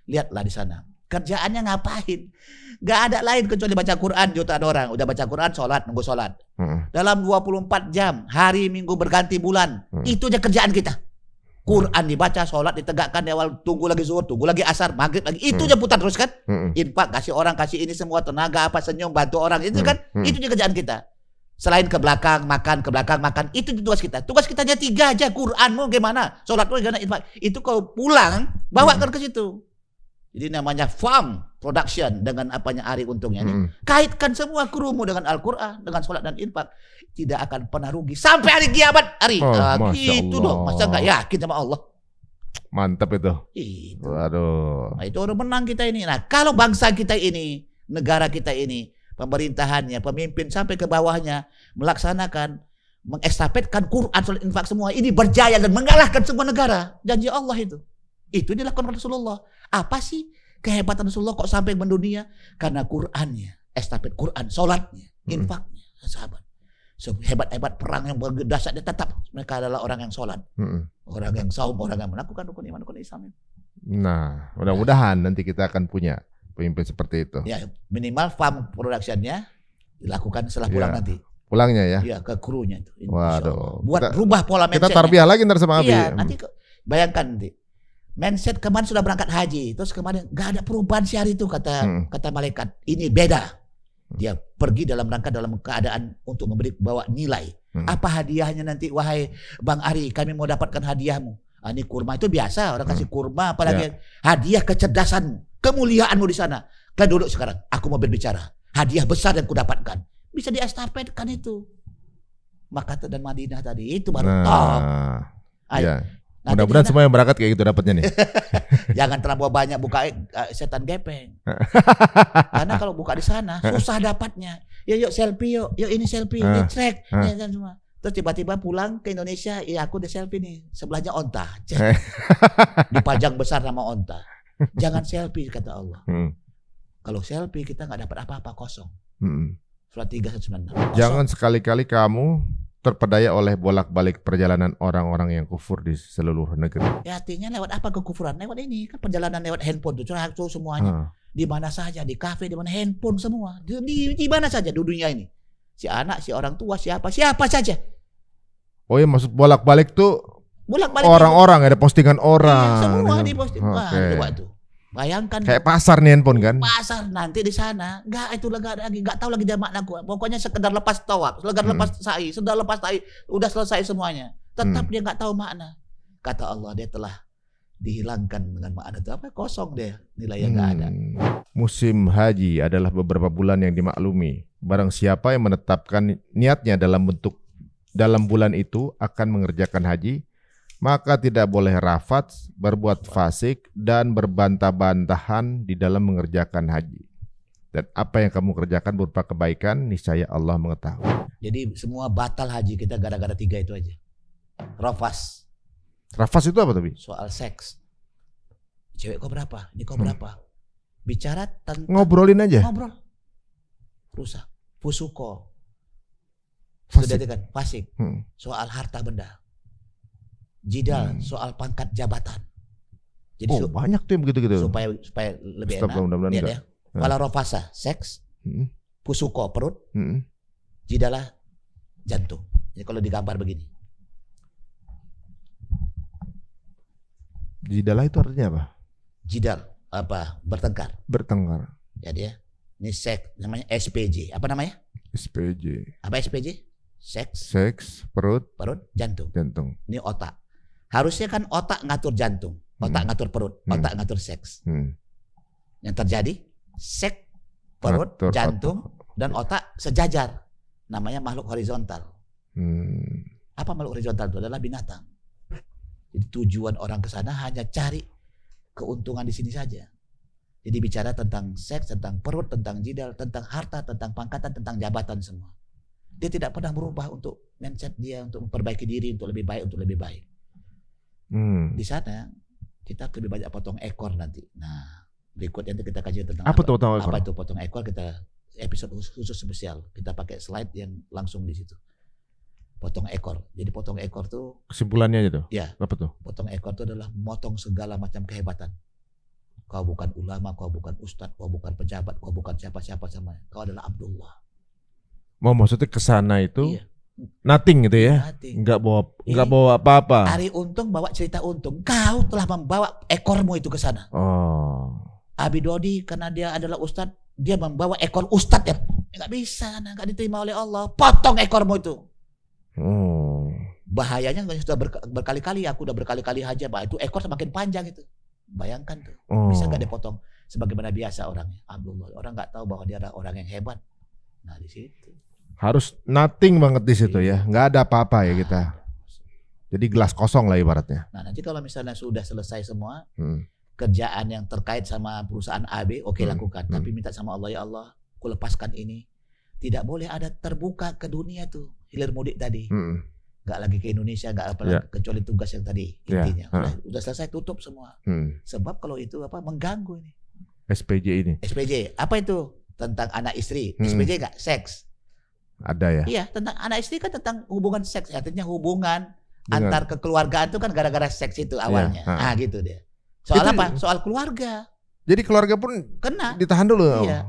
Lihatlah di sana. Kerjaannya ngapain? Gak ada lain kecuali baca Quran. Jutaan orang udah baca Quran, sholat, nunggu sholat. Dalam 24 jam, hari, minggu, berganti bulan. Itu aja kerjaan kita. Quran dibaca, sholat ditegakkan di awal, tunggu lagi zuhur, tunggu lagi asar, maghrib lagi. Itu aja putar terus kan. Infak, kasih orang, kasih ini semua, tenaga senyum, bantu orang. Itu kan, itu aja kerjaan kita. Selain ke belakang makan, itu tugas kita. Tugas kita hanya 3 aja. Quranmu gimana, sholatmu gimana, infak. Itu kau pulang, bawakan ke situ. Jadi namanya farm production dengan apanya Ari untungnya ini. Kaitkan semua krumu dengan Al-Quran, dengan sholat dan infak. Tidak akan pernah rugi sampai hari kiamat, Ari. Gitu dong. Masa nggak yakin sama Allah? Mantap itu. Waduh. Nah, itu orang menang kita ini. Nah, kalau bangsa kita ini, negara kita ini, pemerintahannya, pemimpin sampai ke bawahnya melaksanakan, mengestafetkan Quran, sholat, infak semua ini berjaya dan mengalahkan semua negara. Janji Allah itu. Itu dilakukan Rasulullah. Apa sih kehebatan Rasulullah kok sampai mendunia? Karena Qurannya, estafet Quran, sholatnya, infaknya, sahabat. Hebat-hebat perang yang berdasarnya tetap mereka adalah orang yang sholat, orang yang saum, orang yang melakukan rukun iman, rukun Islam. Nah, mudah-mudahan nanti kita akan punya pemimpin seperti itu. Ya, minimal farm production-nya dilakukan setelah pulang nanti. Pulangnya ya? Iya, ke krunya itu. Waduh. Buat rubah pola mindset. Kita tarbiyah lagi ntar sama Abi. Iya, nanti bayangkan nanti. Mindset kemarin sudah berangkat haji, terus kemarin gak ada perubahan si hari itu kata malaikat. Ini beda. Dia pergi dalam keadaan untuk bawa nilai. Apa hadiahnya nanti, wahai Bang Ari, kami mau dapatkan hadiahmu. Ini kurma itu biasa, orang kasih kurma, apalagi hadiah kecerdasanmu, kemuliaanmu di sana. Kan duduk sekarang, aku mau berbicara. Hadiah besar yang kudapatkan. Bisa diestafetkan itu. Makkah dan Madinah tadi, itu baru top. Iya. Mudah-mudahan semua yang berangkat kayak gitu dapatnya nih. Jangan terlalu banyak buka setan gepeng. Karena kalau buka di sana susah dapatnya. Yuk selfie yuk ini selfie, ini track, kan semua. Terus tiba-tiba pulang ke Indonesia, ya aku udah selfie nih, sebelahnya onta. Dipajang besar nama onta. Jangan selfie kata Allah. Kalau selfie kita nggak dapat apa-apa, kosong. Surat 396. Jangan sekali-kali kamu terpedaya oleh bolak-balik perjalanan orang-orang yang kufur di seluruh negeri. Ya artinya lewat apa kekufuran? Lewat ini kan perjalanan lewat handphone tuh semuanya. Di mana saja, di kafe, di mana handphone semua. Di mana saja di dunia ini. Si anak, si orang tua, siapa saja. Oh ya, maksud bolak-balik tuh bolak-balik orang-orang, ada postingan orang. Iya, semua di posting. Wah, coba tuh. Bayangkan kayak pasar nih handphone kan? Pasar nanti di sana, nggak tahu lagi dia makna gua. Pokoknya sekedar lepas tawaf, sekedar lepas sa'i, sudah lepas sa'i, udah selesai semuanya. Tetap dia nggak tahu makna. Kata Allah, dia telah dihilangkan dengan makna itu apa? Kosong dia, nilainya nggak ada. Musim haji adalah beberapa bulan yang dimaklumi. Barang siapa yang menetapkan niatnya dalam bulan itu akan mengerjakan haji, maka tidak boleh rafats, berbuat fasik, dan berbantah-bantahan di dalam mengerjakan haji. Dan apa yang kamu kerjakan berupa kebaikan, niscaya Allah mengetahui. Jadi semua batal haji kita gara-gara 3 itu aja. Rafas. Rafas itu apa tapi? Soal seks. Cewek kau berapa? Ini kau berapa? Bicara tentang ngobrolin aja. Ngobrol. Rusak. Fusuko. Sudah kan? Fasik. Soal harta benda. Jidal. Soal pangkat jabatan. Jadi banyak tuh yang begitu-gitu. Supaya lebih enak. Lihat ya. Fala rafasa, seks. Fusuko, perut. Jidalah, jantung. Jadi kalau digambar begini. Jidalah itu artinya apa? Jidal, apa? Bertengkar. Bertengkar. Jadi ya. Ini seks, namanya SPJ. Apa namanya? SPJ. Apa SPJ? Seks, perut, jantung. Jantung. Ini otak. Harusnya kan otak ngatur jantung, otak ngatur perut, otak ngatur seks. Yang terjadi seks, perut, ngatur jantung, dan otak sejajar. Namanya makhluk horizontal. Apa makhluk horizontal itu? Adalah binatang. Jadi tujuan orang ke sana hanya cari keuntungan di sini saja. Jadi bicara tentang seks, tentang perut, tentang jidal, tentang harta, tentang pangkatan, tentang jabatan semua. Dia tidak pernah berubah untuk mindset dia untuk memperbaiki diri, untuk lebih baik, untuk lebih baik. Di sana kita lebih banyak potong ekor nanti. Nah, berikutnya kita kaji tentang apa itu potong ekor? Apa itu potong ekor, kita episode khusus spesial. Kita pakai slide yang langsung di situ. Potong ekor. Jadi potong ekor tuh kesimpulannya aja tuh. Ya. Apa tuh? Potong ekor itu adalah motong segala macam kehebatan. Kau bukan ulama, kau bukan ustadz, kau bukan pejabat, kau bukan siapa-siapa sama. Kau adalah Abdullah. Maksudnya kesana itu iya. Nothing gitu ya? Nothing. Nggak bawa apa-apa. Ari Untung bawa cerita untung. Kau telah membawa ekormu itu ke sana. Abi Dodi karena dia adalah ustadz, dia membawa ekor ustadz ya. Nggak bisa, nggak diterima oleh Allah. Potong ekormu itu. Bahayanya sudah berkali-kali, aku udah berkali-kali haji, Pak. Itu ekor semakin panjang itu. Bayangkan tuh, bisa nggak dipotong sebagaimana biasa orangnya. Abdullah, orang nggak tahu bahwa dia adalah orang yang hebat. Nah di situ harus nothing banget di situ ya, nggak ada apa-apa ya kita. Jadi gelas kosong lah ibaratnya. Nah nanti kalau misalnya sudah selesai semua kerjaan yang terkait sama perusahaan AB, oke lakukan. Tapi minta sama Allah, ya Allah, aku lepaskan ini. Tidak boleh ada terbuka ke dunia tuh hilir mudik tadi. Nggak lagi ke Indonesia, nggak apalagi kecuali tugas yang tadi intinya. Udah selesai, tutup semua. Sebab kalau itu mengganggu ini. SPJ ini. SPJ apa itu? Tentang anak istri. SPJ nggak? Seks. Ada ya? Iya, tentang anak istri kan tentang hubungan seks. Artinya hubungan antar kekeluargaan itu kan gara-gara seks itu awalnya. Gitu dia. Soal itu, apa? Soal keluarga. Jadi keluarga pun kena. Ditahan dulu. Iya.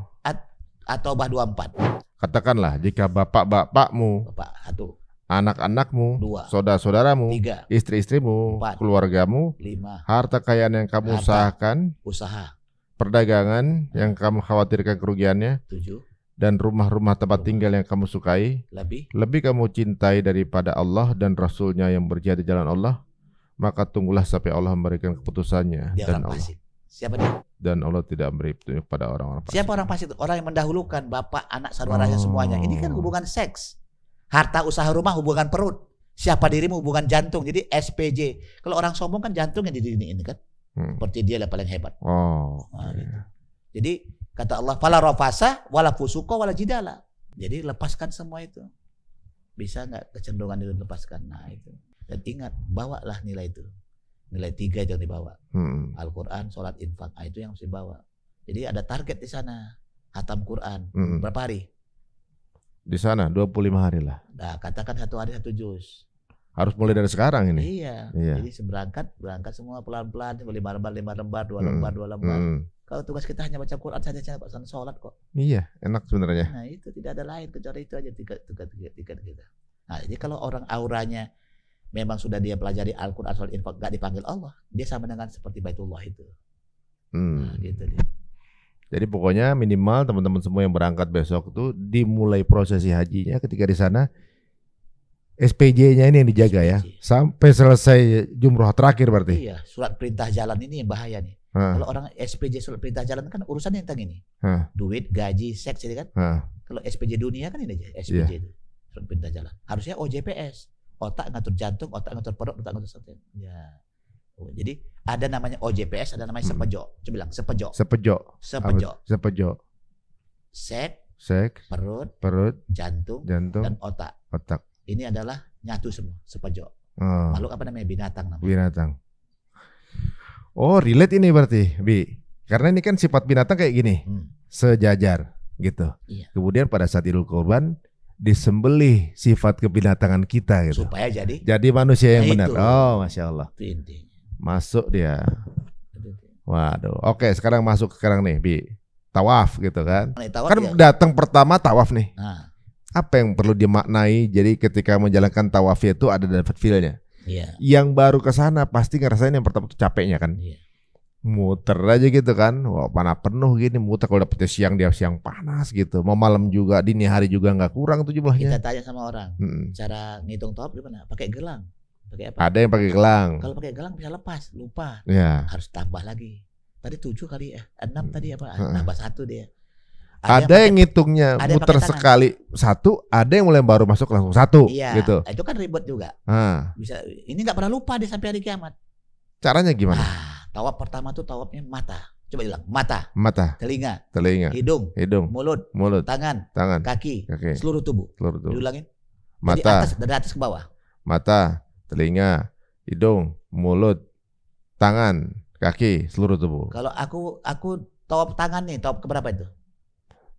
At-Taubah 24. Katakanlah jika bapak-bapakmu, anak-anakmu, 2, saudara-saudaramu, 3, istri-istrimu, 4, keluargamu, 5, harta kekayaan yang kamu usaha, perdagangan yang kamu khawatirkan kerugiannya, 7, dan rumah-rumah tempat tinggal yang kamu sukai, lebih kamu cintai daripada Allah dan Rasulnya yang berjihad di jalan Allah, maka tunggulah sampai Allah memberikan keputusannya. Dia dan Allah. Fasik. Siapa dia? Dan Allah tidak beri petunjuk pada orang-orang fasik. Siapa orang fasik? Orang yang mendahulukan bapak, anak, saudaranya semuanya. Ini kan hubungan seks. Harta, usaha, rumah, hubungan perut. Siapa dirimu, hubungan jantung. Jadi SPJ. Kalau orang sombong kan jantungnya di ini kan. Seperti dia yang paling hebat. Gitu. Jadi kata Allah, fala rafasa wala fusuqa wala jidala. Jadi lepaskan semua itu. Bisa nggak kecenderungan itu lepaskan? Nah itu. Dan ingat, bawalah nilai itu. Nilai 3 itu yang dibawa. Al-Quran, sholat, infak. Itu yang harus dibawa. Jadi ada target di sana. Hatam Quran. Berapa hari? Di sana 25 hari lah. Nah, katakan 1 hari 1 juz. Harus mulai dari sekarang ini. Iya. Jadi berangkat semua pelan-pelan. 5 lembar, 2 lembar, 2 lembar. Kalau tugas kita hanya baca Quran saja, sholat kok. Iya, enak sebenarnya. Nah itu tidak ada lain kecuali itu aja tiga kita. Nah jadi kalau orang auranya memang sudah dia pelajari Al-Quran, sholat, infak, gak dipanggil Allah, dia sama dengan seperti Baitullah itu. Nah, gitu dia. Jadi pokoknya minimal teman-teman semua yang berangkat besok tuh dimulai prosesi hajinya ketika di sana SPJ-nya ini yang dijaga ya sampai selesai jumroh terakhir berarti. Iya, surat perintah jalan ini yang bahaya nih. Kalau orang SPJ surat perintah jalan kan urusannya yang ini. Duit, gaji, seks ini kan. Kalau SPJ dunia kan ini aja SPJ itu. Surat perintah jalan. Harusnya OJPS. Otak ngatur jantung, otak ngatur perut, otak ngatur jantung. Ya. Jadi ada namanya OJPS, ada namanya sepejo. Coba bilang sepejo. Sepejo. Seks, perut, jantung, dan otak. Ini adalah nyatu semua, sepejo. Makhluk apa namanya? Binatang namanya. Binatang. Oh, relate ini berarti, Bi. Karena ini kan sifat binatang kayak gini. Sejajar gitu. Iya. Kemudian pada saat Idul Kurban disembelih sifat kebinatangan kita gitu. Supaya jadi manusia yang benar. Itu. Oh, Masya Allah. Masuk dia. Waduh. Oke, sekarang masuk nih, Bi. Tawaf gitu kan. Tawaf kan datang pertama tawaf nih. Apa yang perlu dimaknai? Jadi ketika menjalankan tawaf itu ada dapat feel-nya. Iya. Yang baru ke sana pasti ngerasain yang pertama tuh capeknya kan. Iya. Muter aja gitu kan. Wah, panah penuh gini muter, kalau dapetnya siang dia siang panas gitu. Mau malam juga, dini hari juga nggak kurang tuh jumlahnya. Kita tanya sama orang, cara ngitung tawaf gimana? Pakai gelang. Pakai apa? Ada yang pakai gelang. Kalau pakai gelang bisa lepas, lupa. Ya. Harus tambah lagi. Tadi 7 kali ya, 6 tadi apa? Tambah 1 dia. Ada yang ngitungnya muter sekali 1, ada yang mulai baru masuk langsung 1. Iya, gitu. Itu kan ribet juga. Bisa, ini nggak pernah lupa deh sampai hari kiamat. Caranya gimana? Tawaf pertama tuh tawafnya mata. Coba bilang mata. Telinga. Hidung. Mulut. Tangan. Kaki. Seluruh tubuh. Diulangin. Mata. Dari atas ke bawah. Mata, telinga, hidung, mulut, tangan, kaki, seluruh tubuh. Kalau aku tawaf tangan nih, tawaf keberapa itu?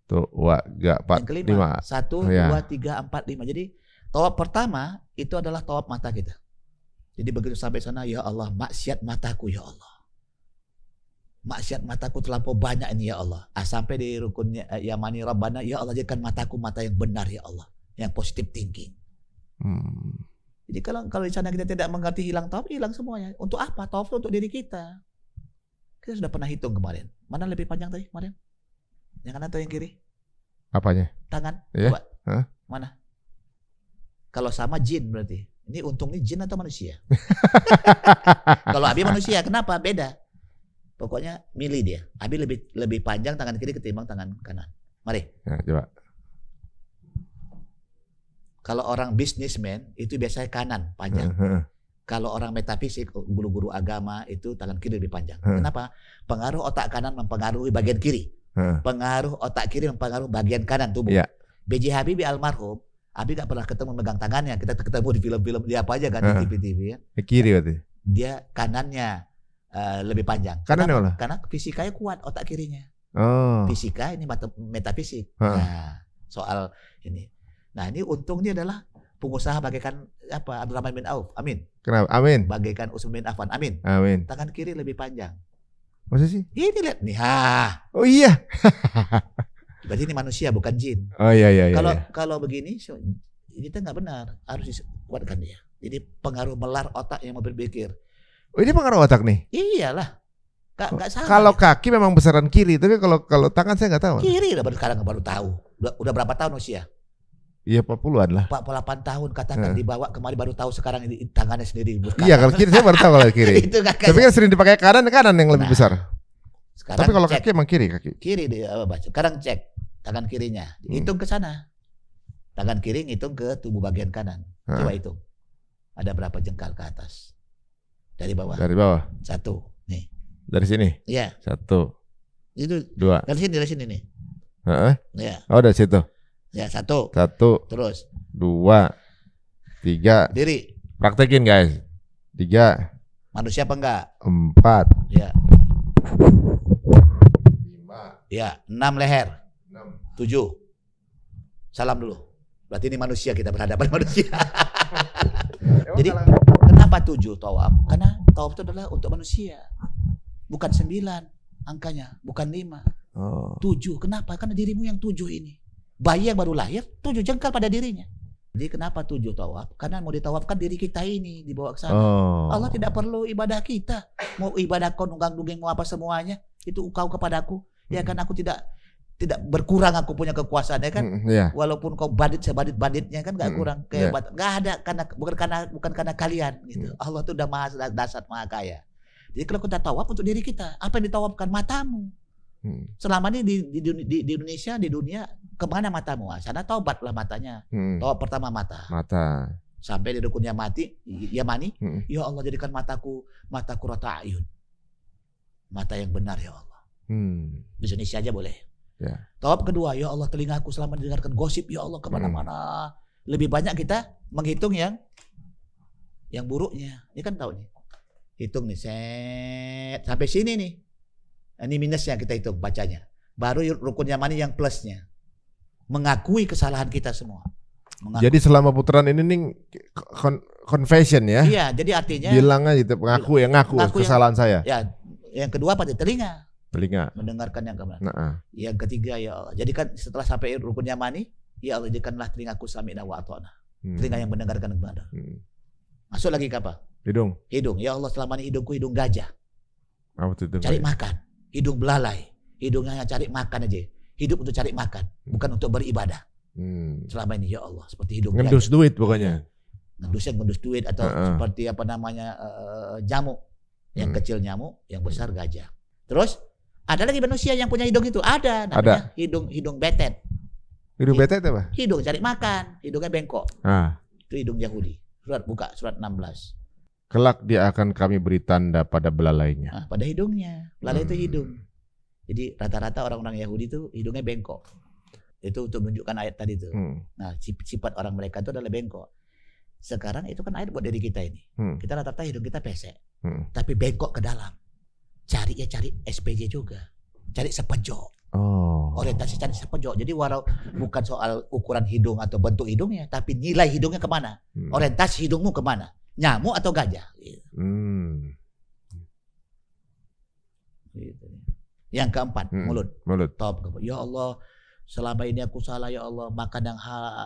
Tuh, 2, 4, 5. 1, 2, 3, 4, 5. Jadi tawaf pertama itu adalah tawaf mata kita. Jadi begitu sampai sana, ya Allah, maksiat mataku ya Allah. Maksiat mataku terlampau banyak ini ya Allah. Sampai di rukunnya Yamani Rabbana, ya Allah jadikan mataku mata yang benar ya Allah, yang positive thinking. Jadi kalau di sana kita tidak mengerti hilang tawaf, hilang semuanya. Untuk apa? Tawaf untuk diri kita. Kita sudah pernah hitung kemarin. Mana lebih panjang tadi kemarin? Yang kanan atau yang kiri? Apanya? Tangan. Ya? Coba. Mana? Kalau sama jin berarti. Ini untung nih jin atau manusia? Kalau Abi manusia, kenapa? Beda. Pokoknya milih dia. Abi lebih panjang tangan kiri ketimbang tangan kanan. Mari. Ya, coba. Kalau orang businessman itu biasanya kanan panjang. Kalau orang metafisik, guru-guru agama itu tangan kiri lebih panjang. Kenapa? Pengaruh otak kanan mempengaruhi bagian kiri. Pengaruh otak kiri mempengaruhi bagian kanan tubuh. Ya. B.J. Habibie almarhum, Abi gak pernah ketemu megang tangannya. Kita ketemu di film-film dia apa aja kan di TV-TV ya. Kiri berarti. Dia kanannya lebih panjang. Kanannya malah? Karena fisikanya kuat otak kirinya. Fisika ini metafisik. Nah, soal ini. Nah, ini untungnya adalah pengusaha bagaikan apa Abdurrahman bin Auf. Amin. Kenapa? Amin. Bagaikan Utsman bin Affan. Amin. Amin. Tangan kiri lebih panjang. Masa sih? Ini lihat nih. Oh iya. Berarti ini manusia bukan jin. Oh iya. Kalau begini kita nggak benar, harus dikuatkan dia. Jadi pengaruh melar otak yang mau berpikir. Oh ini pengaruh otak nih? Iyalah. Nggak salah. Kalau kaki memang besaran kiri, tapi kalau tangan saya nggak tahu. Kiri lah sekarang baru tahu. Udah berapa tahun usia? Iya 40-an lah. 48 tahun katakan dibawa kemari baru tahu sekarang ini tangannya sendiri. Iya kalau kiri saya baru tahu kalau kiri. Itu tapi kan sering dipakai kanan yang lebih besar. Tapi kalau kaki emang kiri. Kiri dia baca. Sekarang cek tangan kirinya. Hitung ke sana. Tangan kiri ngitung ke tubuh bagian kanan. Coba hitung. Ada berapa jengkal ke atas? Dari bawah. 1. Nih. Dari sini? Iya. 1. Itu 2. Dari sini nih. Ya. Oh dari situ. Ya 1. Terus 2. 3. Diri. Praktekin guys. 3. Manusia apa enggak? 4. Ya. 5. Ya. 6 leher. 6. 7. Salam dulu. Berarti ini manusia, kita berhadapan manusia. Jadi kenapa 7 tawaf? Karena tawaf itu adalah untuk manusia. Bukan 9 angkanya, bukan 5. 7. Kenapa? Karena dirimu yang 7 ini. Bayi yang baru lahir 7 jengkal pada dirinya. Jadi kenapa 7 tawaf? Karena mau ditawafkan diri kita ini, dibawa ke sana. Allah tidak perlu ibadah kita. Mau ibadah kau nunggang-nungging mau apa semuanya, itu kau kepadaku. Ya kan aku tidak berkurang aku punya kekuasaan ya kan. Walaupun kau badit sebadit-baditnya kan enggak kurang kehebatan. Enggak ada bukan karena kalian gitu. Allah tuh udah maha dasar maha kaya. Jadi kalau kita tawaf untuk diri kita, apa yang ditawafkan? Matamu. Selama ini di Indonesia, di dunia, kemana matamu? Sana taubatlah matanya. Tawaf pertama mata. Sampai di rukunnya Yamani, ya Allah jadikan mataku rata ayun. Mata yang benar ya Allah. Di Indonesia aja boleh. Tawaf kedua, ya Allah telingaku selama mendengarkan gosip ya Allah kemana-mana. Lebih banyak kita menghitung yang Yang buruknya, ini kan tahu nih. Hitung nih, set sampai sini nih. Ini minusnya kita hitung bacanya. Baru rukun yamani yang plusnya. Mengakui kesalahan kita semua. Jadi selama putaran ini nih confession ya. Iya, jadi artinya bilang aja ngaku kesalahan saya. Ya, yang kedua pada telinga. Mendengarkan yang kemana. Yang ketiga ya Allah. Jadi kan setelah sampai rukun yamani, ya Allah jadikanlah telingaku sami'na wa ata'na. Telinga yang mendengarkan kepada. Masuk lagi ke apa? Hidung. Ya Allah selama ini hidungku hidung gajah. Apa itu? Cari makan. Hidung belalai. Hidungnya cari makan aja. Hidup untuk cari makan, bukan untuk beribadah. Selama ini ya Allah seperti hidung ngendus gajah. Duit pokoknya. Ngendus duit atau seperti apa namanya jamu. Yang kecil nyamuk, yang besar gajah. Terus ada lagi manusia yang punya hidung itu ada namanya hidung betet. Hidung betet apa? Hidung cari makan, hidungnya bengkok. Itu hidung Yahudi. Buka surat 16. Kelak dia akan kami beri tanda pada belalainya. Pada hidungnya. Belalai itu hidung. Jadi rata-rata orang-orang Yahudi itu hidungnya bengkok. Itu untuk menunjukkan ayat tadi itu. Nah, sifat orang mereka itu adalah bengkok. Sekarang itu kan ayat buat diri kita ini. Kita rata-rata hidung kita pesek. Tapi bengkok ke dalam. Cari SPJ juga. Cari sepejok. Orientasi cari sepejok. Jadi walau bukan soal ukuran hidung atau bentuk hidungnya, tapi nilai hidungnya kemana? Orientasi hidungmu kemana? Nyamuk atau gajah? Gitu. Gitu. Yang keempat, mulut. Top. Ya Allah, selama ini aku salah ya Allah, makan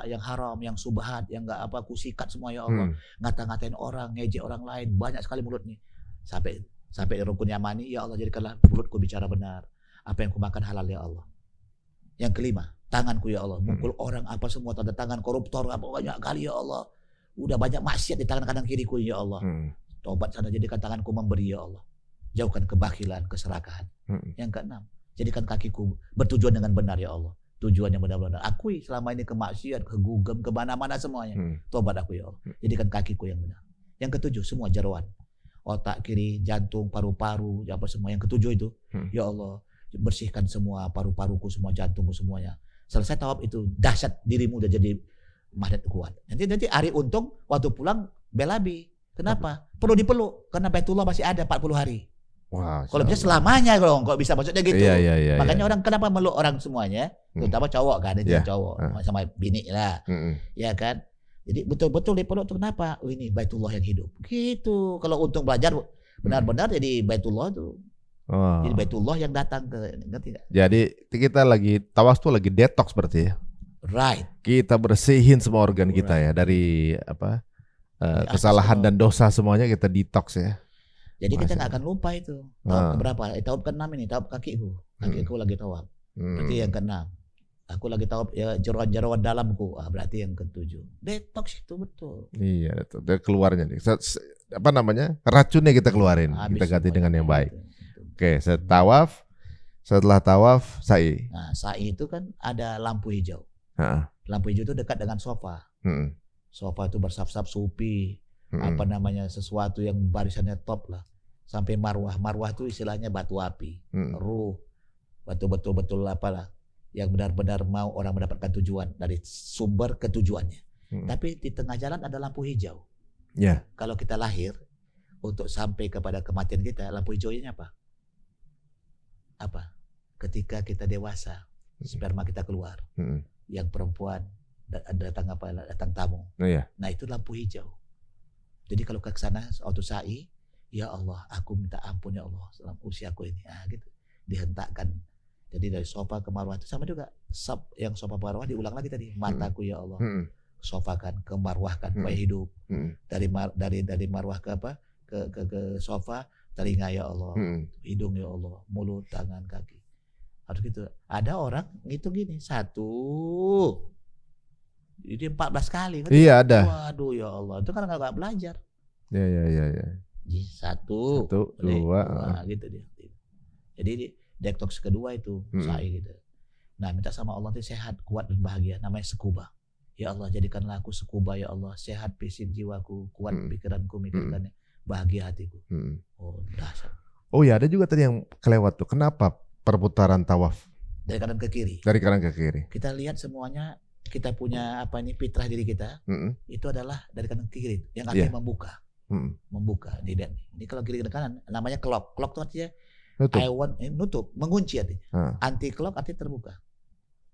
yang haram, yang subhat, yang enggak apa aku sikat semua ya Allah. Ngata-ngatain orang, ngejek orang lain, banyak sekali mulut nih. Sampai rukun yamani, ya Allah jadikanlah mulutku bicara benar. Apa yang ku makan halal ya Allah. Yang kelima, tanganku ya Allah, mukul orang apa semua, tanda tangan koruptor apa banyak kali ya Allah. Udah banyak maksiat di tangan kanan kiriku ya Allah. Tobat sana, jadikan tanganku memberi ya Allah. Jauhkan kebakilan, keserakahan. Yang keenam, jadikan kakiku bertujuan dengan benar ya Allah. Tujuan yang benar-benar. Akui selama ini kemaksiat, kegugem, kemana-mana semuanya. Tobat aku ya Allah. Jadikan kakiku yang benar. Yang ketujuh, semua jeroan. Otak kiri, jantung, paru-paru, apa semua. Yang ketujuh itu, ya Allah, bersihkan semua paru-paruku, semua jantungku semuanya. Selesai tawaf itu, dahsyat dirimu udah jadi magnet kuat. Nanti Ari Untung waktu pulang belabi. Kenapa? Perlu dipeluk karena Baitullah masih ada 40 hari. Wah, kalau bisa selamanya dong, kok bisa maksudnya gitu. Iya, makanya orang kenapa meluk orang semuanya, terutama cowok kan, itu cowok sama bini lah, ya kan. Jadi betul-betul dipeluk tuh kenapa? Oh ini Baitullah yang hidup. Gitu. Kalau Untung belajar benar-benar jadi Baitullah tuh. Jadi Baitullah yang datang ke, ngerti gak? Jadi kita lagi tawas tuh lagi detox berarti ya. Right. Kita bersihin semua organ kita ya dari apa kesalahan dan dosa semuanya kita detox ya. Jadi kita nggak akan lupa itu. Tawab keberapa? Tawab ke-6 ini, tawab kakiku. Kakiku lagi tawab. Berarti yang ke-6. Aku lagi tawab ya jeroan-jeroan dalamku. Berarti yang ke-7. Detox itu betul. Iya, itu keluarnya nih. Apa namanya? Racunnya kita keluarin. Kita ganti dengan yang baik. Oke, setelah tawaf sa'i. Nah, sa'i itu kan ada lampu hijau. Lampu hijau itu dekat dengan sofa. Sofa itu bersaf-saf supi. Apa namanya, sesuatu yang barisannya top lah. Sampai marwah. Marwah itu istilahnya batu api. Ruh. Batu betul-betul apalah. Yang benar-benar mau orang mendapatkan tujuan. Dari sumber ke tujuannya. Tapi di tengah jalan ada lampu hijau. Kalau kita lahir. Untuk sampai kepada kematian kita. Lampu hijaunya apa? Apa? Ketika kita dewasa. Sperma kita keluar. Yang perempuan. Datang tamu. Nah itu lampu hijau. Jadi kalau ke sana waktu sa'i, ya Allah, aku minta ampun ya Allah dalam usiaku ini. Gitu. Dihentakkan. Jadi dari sofa ke marwah itu sama juga. Yang sofa ke marwah diulang lagi tadi. Mataku ya Allah. Sofakan, ke marwahkan supaya hidup. Dari marwah ke apa? Ke sofa, telinga ya Allah. Hidung ya Allah, mulut, tangan, kaki. Harus gitu. Ada orang ngitung gini, 1. Jadi 14 kali. Iya ada. Waduh ya Allah, itu kan nggak belajar. Iya. 1, 2, gitu dia. Jadi detox kedua itu sa'i gitu. Nah minta sama Allah itu sehat, kuat dan bahagia. Namanya sekuba. Ya Allah jadikanlah aku sekuba ya Allah, sehat fisik jiwaku, kuat pikiranku, mikirkannya, bahagia hatiku. Oh dahsyat. Oh ya ada juga tadi yang kelewat tuh. Kenapa perputaran tawaf? Dari kanan ke kiri. Dari kanan ke kiri. Kita lihat semuanya. Kita punya apa ini fitrah diri kita itu adalah dari kanan ke kiri yang artinya membuka. membuka. Ini kalau kiri kanan namanya clock. Clock itu artinya nutup, mengunci artinya. Anti clock artinya terbuka.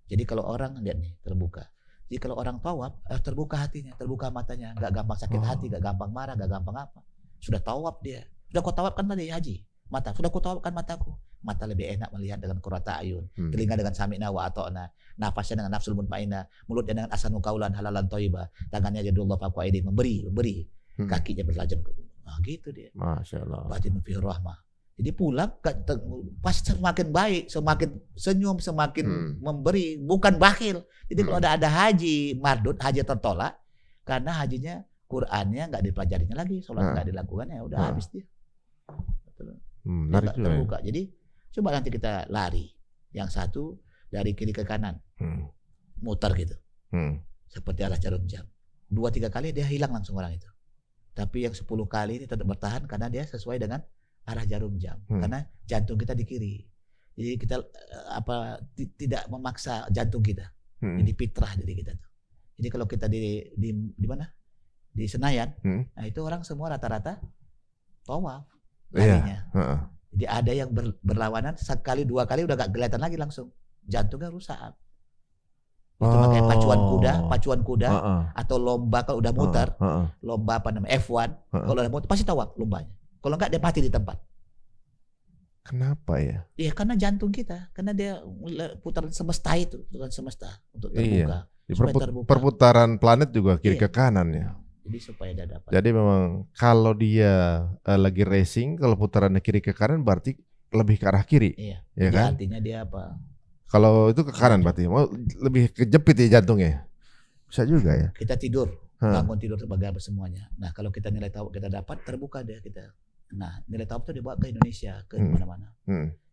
Jadi kalau orang lihat nih terbuka. Jadi kalau orang tawaf terbuka hatinya, terbuka matanya, nggak gampang sakit hati, nggak gampang marah, nggak gampang apa. Sudah tawaf dia. Sudah kau tawaf kan tadi haji. Mata sudah kau tawaf kan mataku. Mata lebih enak melihat dengan qurrata ayun, telinga dengan sami'na wa ata'na, nafasnya dengan nafsul mutmainnah, mulutnya dengan asanu qaulan halalan thayyibah, tangannya jadullah faqwa aidi memberi, kakinya berlajam ke gitu dia. Masya Allah. Batin fi rahmah. Jadi pulang pasti semakin baik, semakin senyum, semakin memberi, bukan bakhil. Jadi kalau ada haji mardud, haji tertolak, karena hajinya Qur'annya nggak dipelajarinya lagi, sholat nggak dilakukan, ya udah habis dia. Terbuka. Jadi coba nanti kita lari, yang satu dari kiri ke kanan, muter gitu, seperti arah jarum jam. 2-3 kali dia hilang langsung orang itu. Tapi yang 10 kali ini tetap bertahan karena dia sesuai dengan arah jarum jam, karena jantung kita di kiri. Jadi kita tidak memaksa jantung kita. Jadi fitrah dari kita tuh. Jadi kalau kita di mana? Di Senayan, nah itu orang semua rata-rata tawaf larinya. Jadi ada yang berlawanan sekali 2 kali udah gak kelihatan lagi langsung. Jantungnya rusak. Itu makanya pacuan kuda atau lomba kalau udah muter, lomba apa namanya F1, kalau udah muter pasti tawaf lombanya. Kalau enggak dia mati di tempat. Kenapa ya? Iya karena jantung kita, karena dia putaran semesta itu, putaran semesta untuk terbuka. Iya. Perputaran planet juga kiri ke kanan ya. Jadi supaya dia dapat. Jadi memang kalau dia lagi racing, kalau putarannya kiri ke kanan berarti lebih ke arah kiri. Iya. Ya kan? Artinya dia apa? Kalau itu ke kanan berarti mau lebih kejepit ya jantungnya. Bisa juga ya. Kita tidur, bangun tidur sebagai apa semuanya. Nah kalau kita nilai tawaf kita dapat, terbuka dia kita. Nah nilai tawaf itu dibawa ke Indonesia, ke mana-mana.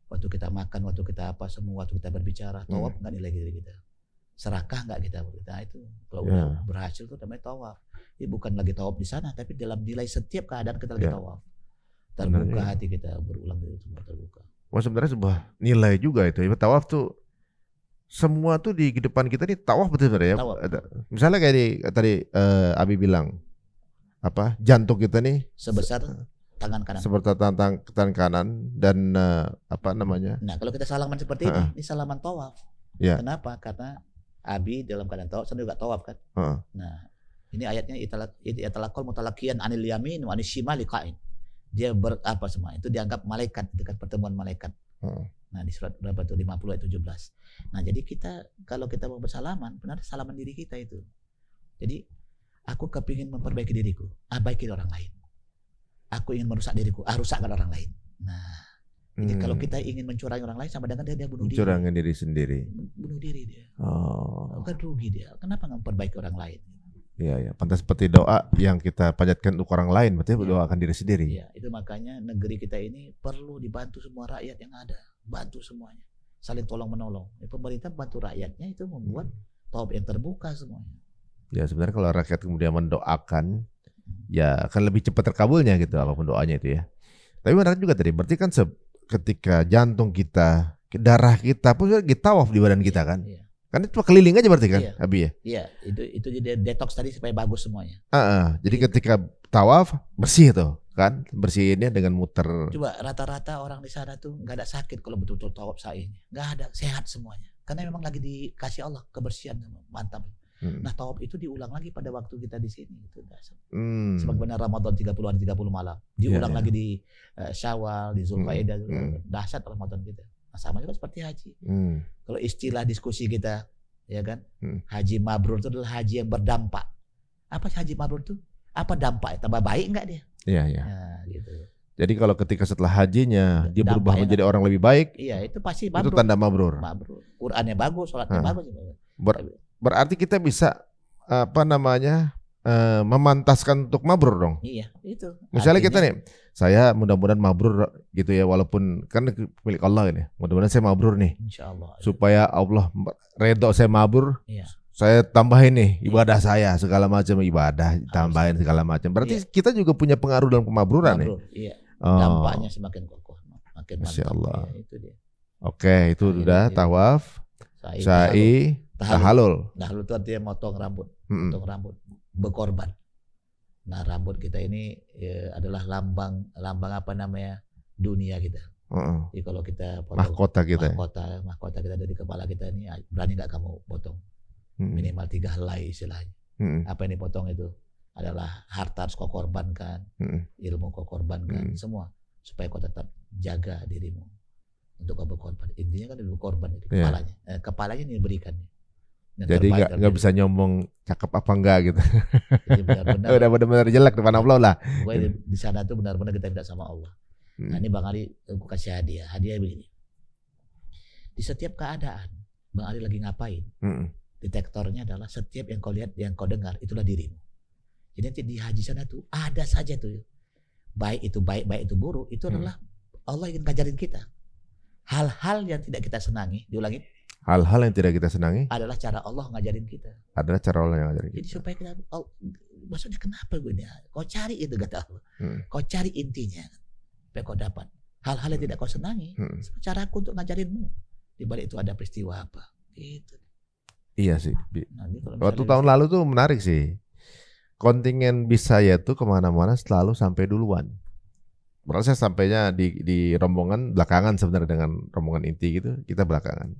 Waktu kita makan, waktu kita apa semua, waktu kita berbicara, tawaf nggak nilai diri kita. Serakah nggak kita? Nah itu kalau udah berhasil tuh namanya tawaf. Ini bukan lagi tawaf di sana, tapi dalam nilai setiap keadaan kita lagi tawaf. Terbuka hati kita, berulang itu semua terbuka. Wah sebenarnya sebuah nilai juga itu. Tawaf tuh semua tuh di depan kita nih tawaf betul ya. Misalnya kayak tadi Abi bilang apa jantung kita nih sebesar tangan kanan. Seperti tangan kanan dan apa namanya? Nah kalau kita salaman seperti ini salaman tawaf. Ya. Kenapa? Karena Abi dalam keadaan tawaf, saya juga tawaf kan. Nah ini ayatnya italakol mutalakian anil yamin wa anil shimali qain. Dia berapa semua itu dianggap malaikat, itu kan pertemuan malaikat. Nah di surat berapa tuh 50 ayat 17. Nah jadi kita kalau kita mau bersalaman benar salaman diri kita itu. Jadi aku kepingin memperbaiki diriku, baiki orang lain. Aku ingin merusak diriku, rusakkan orang lain. Nah jadi kalau kita ingin mencurangi orang lain sama dengan dia bunuh diri. Mencurangi diri sendiri. Bunuh diri dia. Kan rugi dia. Kenapa nggak memperbaiki orang lain? Iya, pantas seperti doa yang kita panjatkan untuk orang lain, berarti berdoakan diri sendiri. Iya, itu makanya negeri kita ini perlu dibantu semua rakyat yang ada, bantu semuanya, saling tolong menolong. Pemerintah bantu rakyatnya itu membuat tawaf yang terbuka semuanya. Ya sebenarnya kalau rakyat kemudian mendoakan, ya akan lebih cepat terkabulnya gitu apapun doanya itu ya. Tapi menarik juga tadi, berarti kan ketika jantung kita, darah kita pun lagi tawaf di badan kita kan. Iya. Kan itu keliling aja berarti kan, Abi ya? Iya, itu jadi detox tadi supaya bagus semuanya. Jadi ketika tawaf bersih tuh kan, bersihinnya dengan muter. Coba rata-rata orang di sana tuh nggak ada sakit kalau betul-betul tawaf sa'inya, nggak ada, sehat semuanya. Karena memang lagi dikasih Allah kebersihan, mantap. Nah tawaf itu diulang lagi pada waktu kita di sini itu dasar. Sebagaimana Ramadan 30 hari 30 malam, diulang lagi di Syawal, di Zulqa'dah, dahsyat Ramadan kita. Nah, sama juga seperti haji. Kalau istilah diskusi kita, ya kan, haji mabrur itu adalah haji yang berdampak. Apa sih haji mabrur itu? Apa dampaknya? Tambah baik enggak dia? Iya. Nah, gitu. Jadi kalau ketika setelah hajinya dia berubah menjadi orang lebih baik, iya itu pasti mabrur. Itu tanda mabrur. Qur'annya bagus, sholatnya bagus. Berarti kita bisa apa namanya? Memantaskan untuk mabrur dong. Iya, itu. Misalnya kita nih, saya mudah-mudahan mabrur gitu ya, walaupun kan milik Allah ini. Mudah-mudahan saya mabrur nih. Insyaallah. Supaya Allah redho saya mabrur. Iya. Saya tambahin nih ibadah saya, segala macam ibadah, tambahin segala macam. Berarti kita juga punya pengaruh dalam kemabruran nih. Iya. Dampaknya semakin kokoh, makin mantap. Masya Allah. Ya, itu dia. Oke, itu udah tawaf, sa'i, tahalul. Tahalul itu artinya motong rambut, berkorban. Nah, rambut kita ini adalah lambang apa namanya, dunia kita. Jadi kalau kita potong mahkota kita dari kepala kita ini, berani nggak kamu potong? Minimal 3 helai istilahnya. Apa yang dipotong itu adalah harta harus kau korbankan, ilmu kau korbankan, semua supaya kau tetap jaga dirimu untuk kau berkorban. Intinya kan dulu korban itu kepalanya, kepalanya ini diberikan. Jadi nggak bisa nyombong cakep apa enggak gitu. Jadi udah benar-benar jelek depan Allah lah. Di sana tuh benar-benar kita minta sama Allah. Nah ini Bang Ali, aku kasih hadiah begini. Di setiap keadaan Bang Ali lagi ngapain, detektornya adalah setiap yang kau lihat, yang kau dengar, itulah dirimu. Jadi nanti di haji sana tuh ada saja tuh, baik itu buruk, itu adalah Allah ingin ngajarin kita. Hal-hal yang tidak kita senangi, diulangi. Hal-hal yang tidak kita senangi adalah cara Allah ngajarin kita. Adalah cara Allah yang ngajarin kita. Jadi supaya kita, maksudnya kenapa gue ini? Kau cari itu kata Allah. Kau cari intinya, supaya kau dapat. Hal-hal yang tidak kau senangi, caraku untuk ngajarinmu. Di balik itu ada peristiwa apa? Gitu. Iya sih. Waktu tahun lalu tuh menarik sih. Kontingen bis saya tuh kemana-mana selalu sampai duluan. Berarti saya sampainya di rombongan belakangan sebenarnya, dengan rombongan inti gitu, kita belakangan.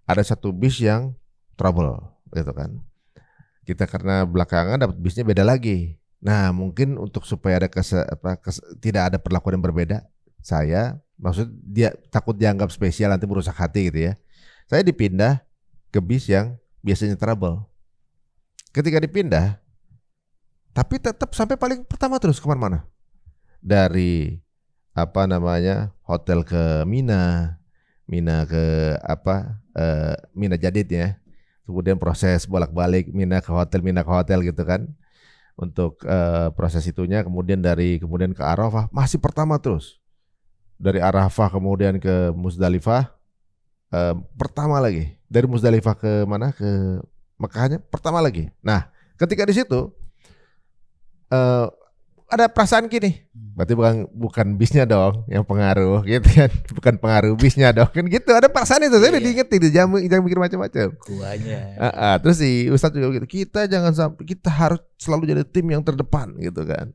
Ada satu bis yang trouble gitu kan. Kita karena belakangan dapat bisnya beda lagi. Nah, mungkin untuk supaya ada tidak ada perlakuan yang berbeda, saya maksud dia takut dianggap spesial nanti merusak hati gitu ya. Saya dipindah ke bis yang biasanya trouble. Ketika dipindah, tapi tetap sampai paling pertama terus kemana-mana. Dari hotel ke Mina ke Mina Jadid ya. Kemudian proses bolak-balik Mina ke hotel gitu kan. Untuk proses itunya, kemudian ke Arafah masih pertama terus. Dari Arafah kemudian ke Musdalifah pertama lagi. Dari Musdalifah ke mana? Ke Mekahnya pertama lagi. Nah, ketika di situ ada perasaan gini, berarti bukan bisnya dong yang pengaruh gitu kan, bukan pengaruh bisnya dong kan gitu, ada perasaan itu. Saya udah diingetin, jangan mikir macam-macam. Terus si Ustadz juga gitu, kita harus selalu jadi tim yang terdepan gitu kan.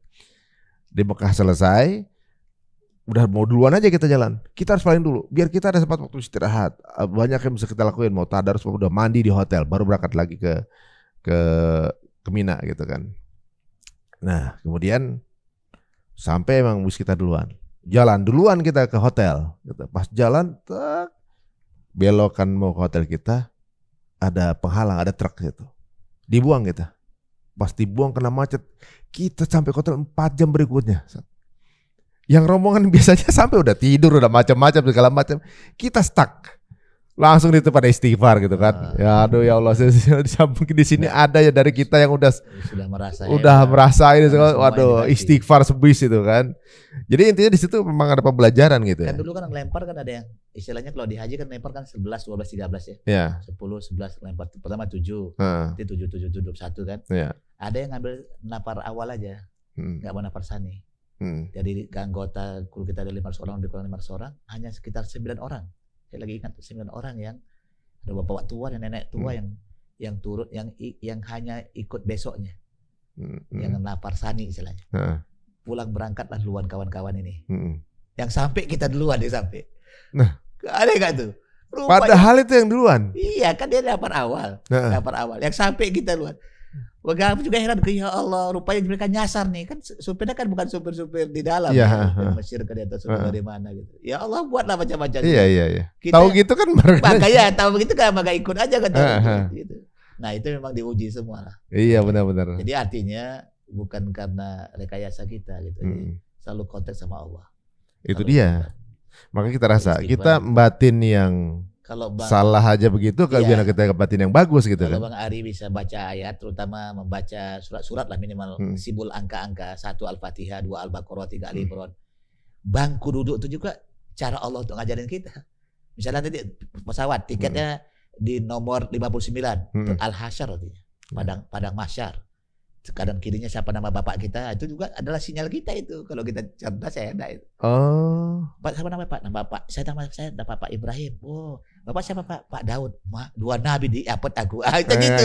Di Mekah selesai, udah mau duluan aja kita jalan, kita harus paling dulu, biar kita ada sempat waktu istirahat. Banyak yang bisa kita lakuin, mau tadarus, udah mandi di hotel, baru berangkat lagi ke Mina gitu kan. Nah, kemudian sampai emang bus kita duluan. Jalan duluan kita ke hotel. Pas jalan, belokan mau ke hotel kita, ada penghalang, ada truk gitu. Dibuang kita. Pas dibuang kena macet, kita sampai ke hotel 4 jam berikutnya. Yang rombongan biasanya sampai udah tidur, udah macam-macam segala macam. Kita stuck. Langsung itu pada istighfar gitu kan. Ya aduh ya Allah, mungkin di sini ada ya dari kita yang udah merasain, waduh istighfar sebis itu kan. Jadi intinya di situ memang ada pembelajaran gitu ya. Kan dulu kan lempar kan ada yang istilahnya kalau di haji kan lempar kan 11, 12, 13 ya. Iya. 10, 11 lempar pertama 7. Nanti 7, 7, 21 kan. Iya. Ada yang ngambil napar awal aja. Enggak mau napar sani. Jadi anggota kru kita ada 500 orang, lebih kurang 500 orang, hanya sekitar 9 orang. Saya lagi ingat 9 orang yang ada bapak tua dan nenek tua yang turut, yang hanya ikut besoknya, yang napar sani istilahnya. Pulang berangkatlah duluan kawan-kawan ini. Yang sampai kita duluan dia sampai. Nah, ada nggak tuh? Rupanya, padahal itu yang duluan. Iya kan dia napar awal, Yang sampai kita duluan. Wah, juga heran, ya Allah, rupanya mereka nyasar nih, kan supirnya kan bukan supir-supir di dalam, Mesir ke atau supir dari mana gitu. Ya Allah, buatlah macam-macam. Iya. Tahu gitu kan makanya tahu begitu kan maka ikut aja kan gitu. Nah, itu memang diuji semua lah. Iya, benar-benar. Jadi artinya bukan karena rekayasa kita gitu. Jadi selalu konteks sama Allah. Itu dia. Maka kita rasa kita batin yang kalau salah aja begitu, biar kita batin yang bagus gitu kan. Kalau Bang Ari bisa baca ayat, terutama membaca surat-surat lah minimal, simbol angka-angka, 1 Al-Fatihah, 2 Al-Baqarah, 3 Al-Imran. Bangku duduk itu juga cara Allah untuk ngajarin kita. Misalnya tadi pesawat tiketnya di nomor 59, Al-Hasyar artinya, padang mahsyar. Kanan kirinya siapa nama bapak kita, itu juga adalah sinyal kita itu. Kalau kita cerdas ya ada itu. Pak, siapa nama Pak? Nama Pak, saya nama Bapak Ibrahim. Oh, Bapak siapa Pak? Pak Daud. Dua nabi diapet aku. Itu gitu.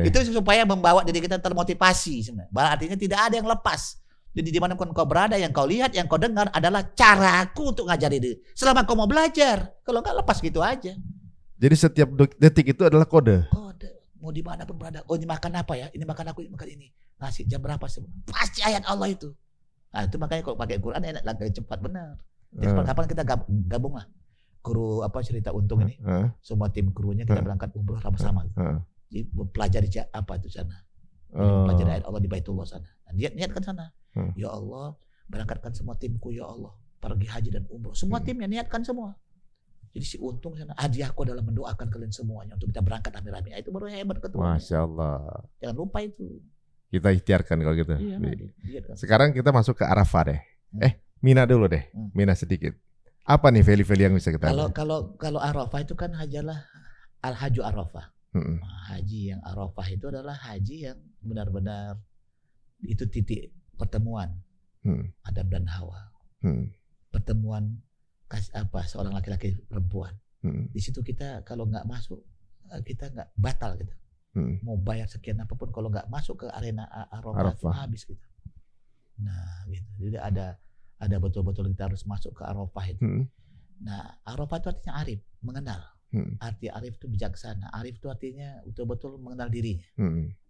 Itu supaya membawa diri kita termotivasi sebenarnya. Artinya tidak ada yang lepas. Jadi dimanapun kau berada, yang kau lihat, yang kau dengar adalah caraku untuk ngajari diri. Selama kau mau belajar. Kalau enggak lepas gitu aja. Jadi setiap detik itu adalah kode. Kode. Mau dimanapun berada. Oh ini makan apa ya? Ini makan aku, ini makan ini. Nasi jam berapa sih? Pasti ayat Allah itu. Nah itu makanya kalau pakai Quran enak lagi cepat benar. Jadi kapan kita gabung lah. Guru cerita untung ini. Semua tim krunya kita berangkat umroh sama-sama. Jadi pelajari apa itu sana. Pelajari ayat Allah di Baitullah sana. Nah, niatkan sana. Ya Allah, berangkatkan semua timku ya Allah. Pergi haji dan umroh. Semua timnya niatkan semua. Jadi si untung sana, hadiahku adalah mendoakan kalian semuanya untuk kita berangkat rame-rame. Itu baru hebat ketua. Masya Allah. Jangan lupa itu. Kita ikhtiarkan kalau gitu. Iya, sekarang kita masuk ke Arafah deh. Mina dulu deh. Mina sedikit. Apa nih value-value yang bisa kita? Kalau Arafah itu kan hajalah al-haju Arafah. Haji yang Arafah itu adalah haji yang benar-benar itu titik pertemuan Adam dan Hawa. Pertemuan seorang laki-laki perempuan. Di situ kita kalau nggak masuk kita nggak batal gitu. Mau bayar sekian apapun kalau nggak masuk ke arena Arafah habis gitu. Nah gitu. Jadi ada betul-betul kita harus masuk ke Arafah itu. Nah Arafah itu artinya arif, mengenal. Arti arif itu bijaksana. Arif itu artinya betul-betul mengenal dirinya.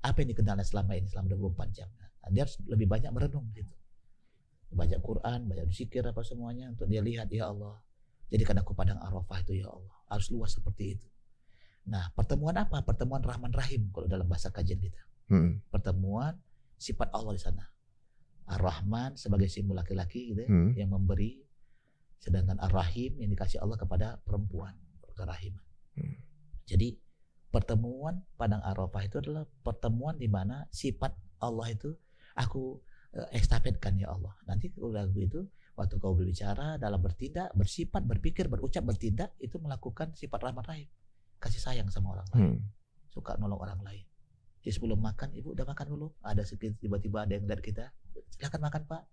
Apa yang dikenalnya selama ini, selama 24 jam. Nah, dia harus lebih banyak merenung gitu. Baca Quran, baca zikir apa semuanya untuk dia lihat ya Allah. Jadikan aku padang Arafah itu ya Allah. Harus luas seperti itu. Nah pertemuan apa? Pertemuan Rahman Rahim kalau dalam bahasa kajian kita. Pertemuan sifat Allah di sana. Ar-Rahman sebagai simbol laki-laki gitu yang memberi, sedangkan Ar-Rahim yang dikasih Allah kepada perempuan, kerahiman. Jadi pertemuan padang Arafah itu adalah pertemuan di mana sifat Allah itu aku estafetkan ya Allah. Nanti lagu itu waktu kau berbicara dalam bertindak, bersifat, berpikir, berucap, bertindak itu melakukan sifat Rahman Rahim, kasih sayang sama orang lain, suka nolong orang lain. Jadi sebelum makan, ibu udah makan belum? Ada sedikit tiba-tiba ada yang lihat kita, silakan makan Pak.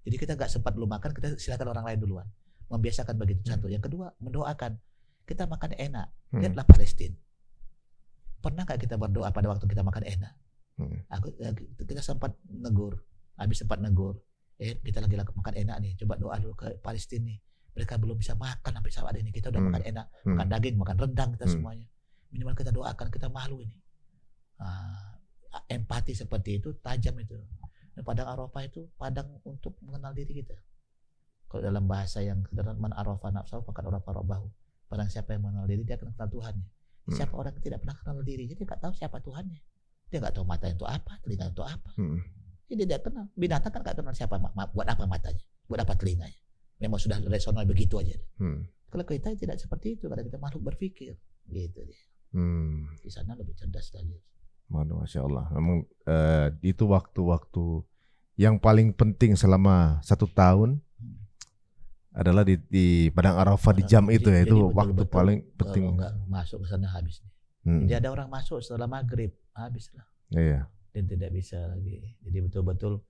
Jadi kita nggak sempat belum makan, kita silakan orang lain duluan. Membiasakan begitu satu. Yang kedua, mendoakan. Kita makan enak. Lihatlah Palestina. Pernah nggak kita berdoa pada waktu kita makan enak? Kita sempat negur, habis sempat negur. Kita lagi makan enak nih. Coba doa dulu ke Palestina nih. Mereka belum bisa makan sampai saat ini. Kita udah makan enak, makan daging, makan rendang kita semuanya. Minimal kita doakan, kita malu ini. Empati seperti itu tajam itu. Dan padang Arafah itu padang untuk mengenal diri kita. Kalau dalam bahasa yang sederhana, man arafa nafsahu faqad arafa rabbahu. Barang siapa yang mengenal diri dia akan kenal Tuhannya. Siapa orang yang tidak pernah kenal diri, dia nggak tahu siapa Tuhannya. Dia nggak tahu mata itu apa, telinga itu apa. Jadi dia kenal. Binatang kan nggak kenal siapa, buat apa matanya, buat apa telinganya. Memang sudah resonal begitu aja. Kalau kita tidak seperti itu, karena kita makhluk berpikir, gitu dia. Di sana lebih cerdas lagi. Masya Allah. Memang itu waktu-waktu yang paling penting selama 1 tahun adalah di padang Arafah di jam itu ya. Itu waktu paling penting. Kalau nggak masuk ke sana habis. Jadi ada orang masuk setelah maghrib habis lah. Iya. Dan tidak bisa lagi. Jadi betul-betul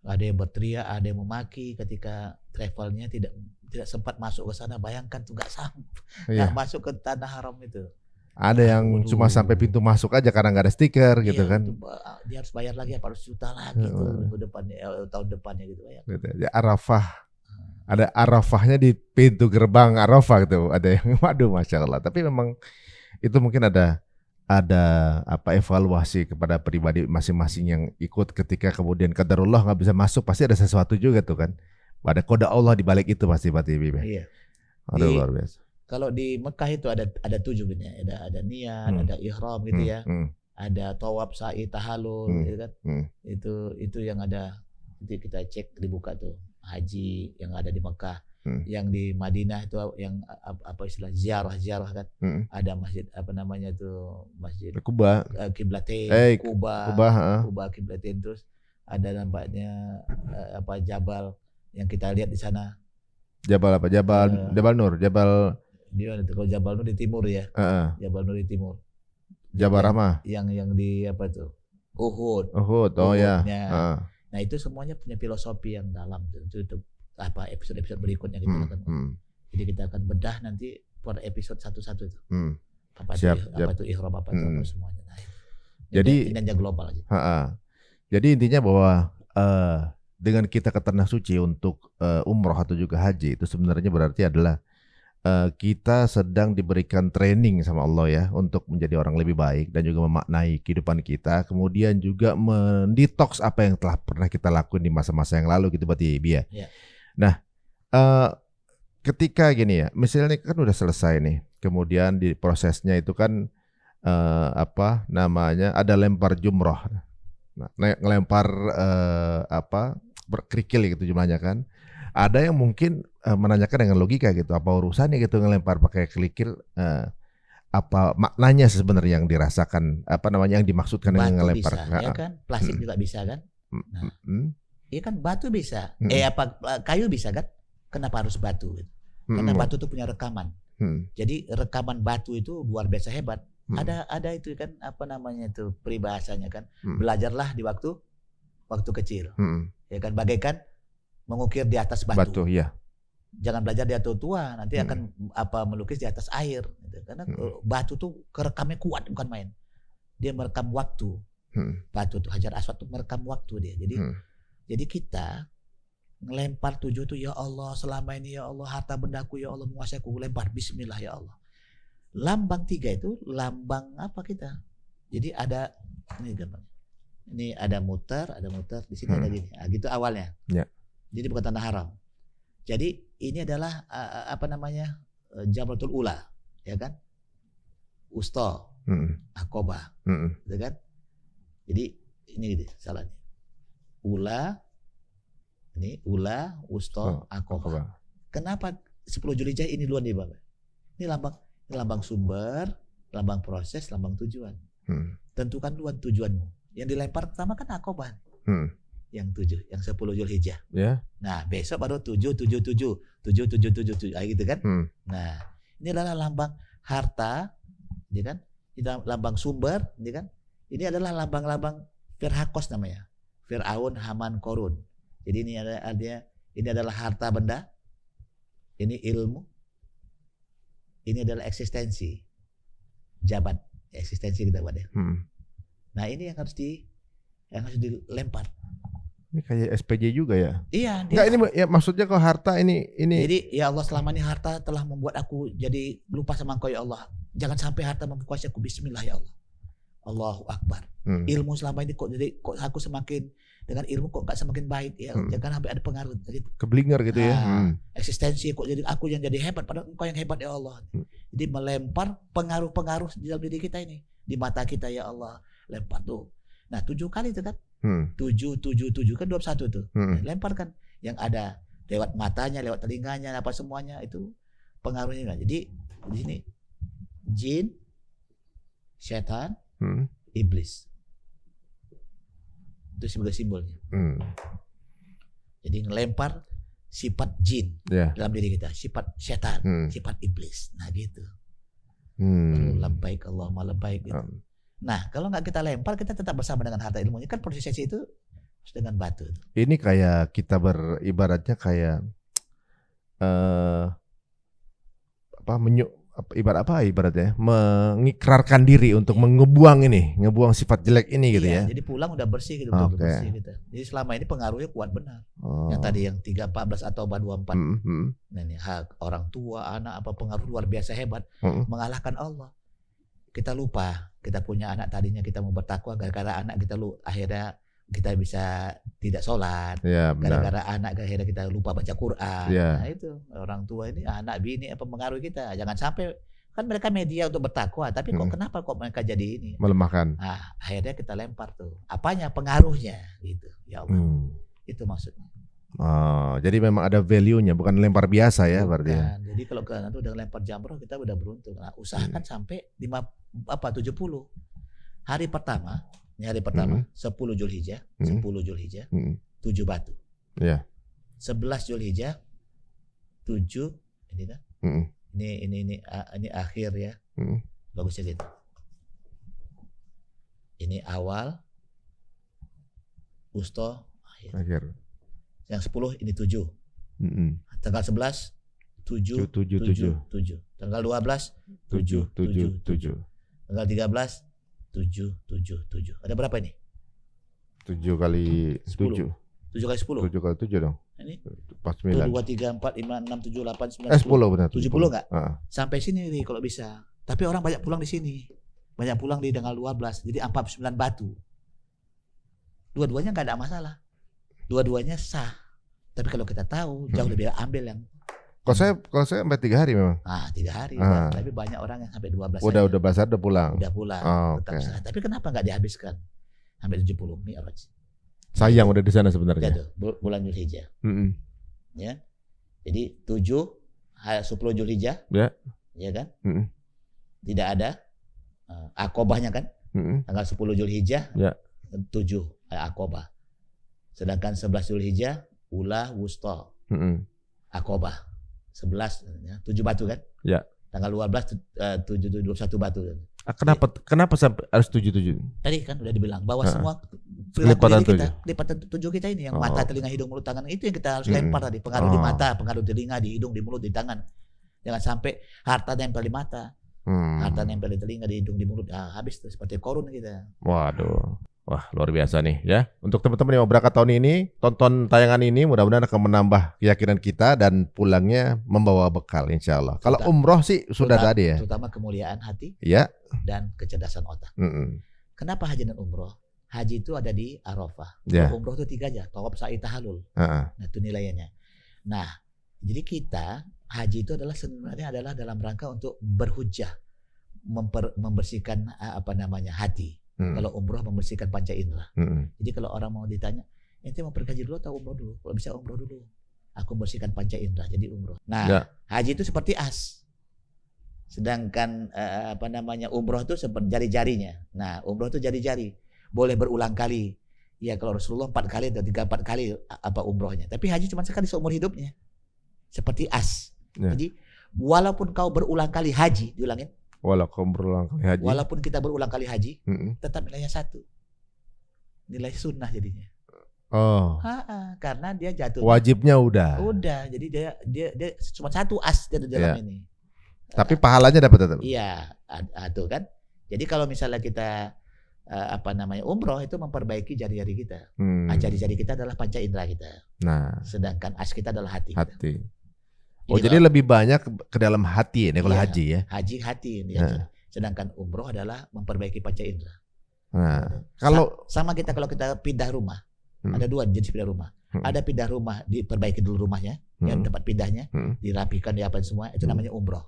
ada yang berteriak, ada yang memaki ketika travelnya tidak sempat masuk ke sana. Bayangkan tuh nggak nggak masuk ke tanah haram itu. Ada yang cuma sampai pintu masuk aja karena nggak ada stiker gitu kan. Dia harus bayar lagi 400 juta lagi tuh minggu depannya, tahun depannya gitu ya. Ya, Arafah. Ada Arafahnya di pintu gerbang Arafah gitu. Ada yang waduh Masya Allah. Tapi memang itu mungkin ada evaluasi kepada pribadi masing-masing yang ikut ketika kemudian qadarullah nggak bisa masuk, pasti ada sesuatu juga tuh kan. Ada kode Allah di balik itu pasti Bibi. Iya. Aduh luar biasa. Kalau di Mekah itu ada 7 gitu ya. Ada niat, ada ihram gitu ya. Ada tawaf, sa'i, tahallul gitu kan. Itu yang ada. Itu kita cek dibuka tuh. Haji yang ada di Mekah. Yang di Madinah itu yang apa istilah ziarah kan. Ada masjid apa namanya tuh, masjid Kuba, Qiblatain, Kuba Qiblatain, terus ada nampaknya Jabal yang kita lihat di sana. Jabal apa? Jabal Nur, di mana tuh? Kalau Jabal Nur di timur ya. Jabal Nur di timur. Jabal Rahmah. Yang di apa tuh? Uhud. Oh ya. Nah itu semuanya punya filosofi yang dalam. Itu apa episode berikutnya kita akan. Jadi kita akan bedah nanti per episode satu-satu itu. Apa itu ihram, apa itu apa semuanya. Nah, jadi intinya global aja. Jadi intinya bahwa dengan kita ke tanah suci untuk umroh atau juga haji itu sebenarnya berarti adalah kita sedang diberikan training sama Allah ya untuk menjadi orang lebih baik dan juga memaknai kehidupan kita, kemudian juga mendetoks apa yang telah pernah kita lakukan di masa-masa yang lalu gitu berarti Bia. Yeah. Nah, ketika gini ya, misalnya kan udah selesai nih, kemudian di prosesnya itu kan ada lempar jumroh, ngelempar berkerikil gitu jumlahnya kan. Ada yang mungkin menanyakan dengan logika gitu, apa urusannya gitu ngelempar pakai kerikil, apa maknanya sebenarnya yang dirasakan, yang dimaksudkan dengan ngelempar? Bisa, ya kan? Plastik juga bisa kan? Nah, iya kan batu bisa, kayu bisa kan? Kenapa harus batu? Karena batu itu punya rekaman. Jadi rekaman batu itu luar biasa hebat. Ada itu kan itu peribahasanya kan? Belajarlah di waktu kecil, ya kan? Bagaikan mengukir di atas batu. Ya. Jangan belajar di atas tua, nanti akan melukis di atas air. Gitu. Karena batu tuh kerekamnya kuat, bukan main. Dia merekam waktu. Batu tuh Hajar Aswad tuh merekam waktu dia. Jadi kita ngelempar 7 tuh, ya Allah selama ini ya Allah harta bendaku ya Allah menguasai aku, lempar Bismillah ya Allah. Lambang 3 itu lambang apa kita? Jadi ada ini gambar. Ini ada muter di sini ada gini. Nah, gitu awalnya. Ya. Jadi bukan tanah haram. Jadi ini adalah Jamratul Ula, ya kan? Usta, Aqabah, gitu kan? Jadi ini salahnya. Ula, Usta, Aqabah. Kenapa 10 Zulhijjah ini duluan nih, Bapak? Ini lambang sumber, lambang proses, lambang tujuan. Tentukan duluan tujuanmu. Yang dilempar pertama kan Aqabah. Yang 7, yang 10 Zulhijjah. Yeah. Nah, besok baru 7 gitu kan? Nah, ini adalah lambang harta, ya kan? Ini lambang sumber, ya kan? Ini adalah lambang-lambang Firhakos namanya. Fir'aun, Haman, Korun. Jadi ini ini adalah harta benda. Ini ilmu. Ini adalah eksistensi. Jabat, eksistensi kita buat ya. Nah, ini yang harus dilempar. Ini kayak SPJ juga ya? Iya. Enggak, ini ya maksudnya kalau harta ini. Jadi ya Allah selama ini harta telah membuat aku jadi lupa sama Engkau ya Allah. Jangan sampai harta menguasai aku. Bismillah ya Allah. Allahu Akbar. Ilmu selama ini kok aku semakin dengan ilmu kok gak semakin baik ya. Jangan sampai ada pengaruh gitu. Keblinger gitu ya. Eksistensi kok jadi aku yang jadi hebat padahal Engkau yang hebat ya Allah. Jadi melempar pengaruh-pengaruh di dalam diri kita ini, di mata kita ya Allah. Lempar tuh. Nah 7 kali itu kan. 7 kan 21 tuh. Lempar kan yang ada lewat matanya, lewat telinganya, apa semuanya itu pengaruhnya. Jadi di sini jin, setan, iblis. Itu sebagai simbolnya. Jadi ngelempar sifat jin dalam diri kita, sifat setan, sifat iblis. Nah gitu. Labbaik Allahumma labbaik gitu. Nah, kalau nggak kita lempar, kita tetap bersama dengan harta ilmunya. Kan prosesnya itu dengan batu. Ini kayak kita beribaratnya kayak ibaratnya mengikrarkan diri untuk ngebuang sifat jelek ini gitu ya. Jadi pulang udah bersih gitu, bersih gitu. Jadi selama ini pengaruhnya kuat benar. Yang tadi yang 314 atau 24. Nah, ini hak orang tua, anak apa pengaruh luar biasa hebat mengalahkan Allah. Kita lupa kita punya anak, tadinya kita mau bertakwa, gara-gara anak kita akhirnya kita bisa tidak sholat, gara-gara anak akhirnya kita lupa baca Quran. Nah itu orang tua ini, anak bini mempengaruhi kita. Jangan sampai, kan mereka media untuk bertakwa, tapi kenapa mereka jadi ini melemahkan? Nah akhirnya kita lempar tuh apanya, pengaruhnya gitu ya Allah. Itu maksudnya. Jadi memang ada value-nya, bukan lempar biasa ya berarti ya. Jadi kalau kita udah lempar jamroh kita udah beruntung. Nah, usahakan sampai 70 hari pertama. Ini hari pertama 10 Zulhijjah, 10 Zulhijjah, 7 batu. 11 Zulhijjah 7 ini kan. Ini akhir ya. Bagusnya gitu. Ini awal, wusta, akhir. Yang 10 ini 7. Tanggal 11 7. Tanggal 12 7 7 7. Tanggal 13 7 7 7. Ada berapa ini? 7 kali 7. 7 kali 10. 7 kali 7 dong. Ini pas 9. 2 3 4 5 6 7 8 9 10 benar. 70 enggak? Sampai sini nih kalau bisa. Tapi orang banyak pulang di sini. Banyak pulang di tanggal 12. Jadi 49 batu. Dua-duanya enggak ada masalah. Dua-duanya sah. Tapi kalau kita tahu jauh lebih ambil yang Kalau saya sampai 3 hari memang. 3 hari. Kan? Tapi banyak orang yang sampai 12 Udah basah udah pulang. Udah pulang. Tetap sah. Tapi kenapa enggak dihabiskan? Sampai 70 Mi'raj. Sayang udah di sana sebenarnya. Ya, bulan Zulhijjah. Ya. Jadi 10 Zulhijjah. Ya. Ya kan? Tidak ada Aqobahnya kan? Tanggal 10 Zulhijjah. Ya. 7 Aqobah. Sedangkan 11 Zulhijjah Ula Wusta. Aqobah. 11 ya, 7 batu kan? Ya. Tanggal 12 21 batu. Kenapa sampai harus 77? Tadi kan udah dibilang bahwa semua kelipatan tujuh kita ini yang mata, telinga, hidung, mulut, tangan itu yang kita harus lempar tadi. Pengaruh di mata, pengaruh di telinga, di hidung, di mulut, di tangan. Jangan sampai harta nempel di mata, harta nempel di telinga, di hidung, di mulut. Habis tuh seperti korun kita. Waduh. Wah, luar biasa nih ya. Untuk teman-teman yang mau berangkat tahun ini, tonton tayangan ini mudah-mudahan akan menambah keyakinan kita dan pulangnya membawa bekal insya Allah. Kalau umroh sih sudah tadi ya. Terutama kemuliaan hati ya. Dan kecerdasan otak. Kenapa haji dan umroh? Haji itu ada di Arafah. Umroh itu 3 aja, tawaf, sa'i, tahallul. Nah, itu nilainya. Nah, jadi kita haji itu adalah sebenarnya adalah dalam rangka untuk berhujjah, membersihkan hati. Kalau umroh membersihkan panca indera. Jadi kalau orang mau ditanya, ente mau pergi haji dulu atau umroh dulu? Kalau bisa umroh dulu. Aku membersihkan panca indera, jadi umroh. Nah, haji itu seperti as. Sedangkan umroh itu seperti jari-jarinya. Nah, umroh itu jari-jari. Boleh berulang kali. Ya kalau Rasulullah 4 kali atau 3-4 kali umrohnya. Tapi haji cuma sekali seumur hidupnya. Seperti as. Jadi walaupun kau berulang kali haji, diulangin. Walaupun kita berulang kali haji, tetap nilainya 1. Nilai sunnah jadinya. Karena dia jatuh. Wajibnya udah. Jadi dia cuma 1 as di dalam ini. Tapi pahalanya dapat tetap. Iya, itu kan. Jadi kalau misalnya kita umroh itu memperbaiki jari-jari kita. Jari-jari kita adalah panca indera kita. Nah, sedangkan as kita adalah hati. Jadi lebih banyak ke dalam hati ya kalau haji ya. Haji hati ya. Sedangkan umroh adalah memperbaiki panca indera. Nah, kalau sama kita kalau kita pindah rumah. Ada 2 jenis pindah rumah. Ada pindah rumah, diperbaiki dulu rumahnya, yang tempat pindahnya, dirapikan, diapain semua, itu namanya umroh.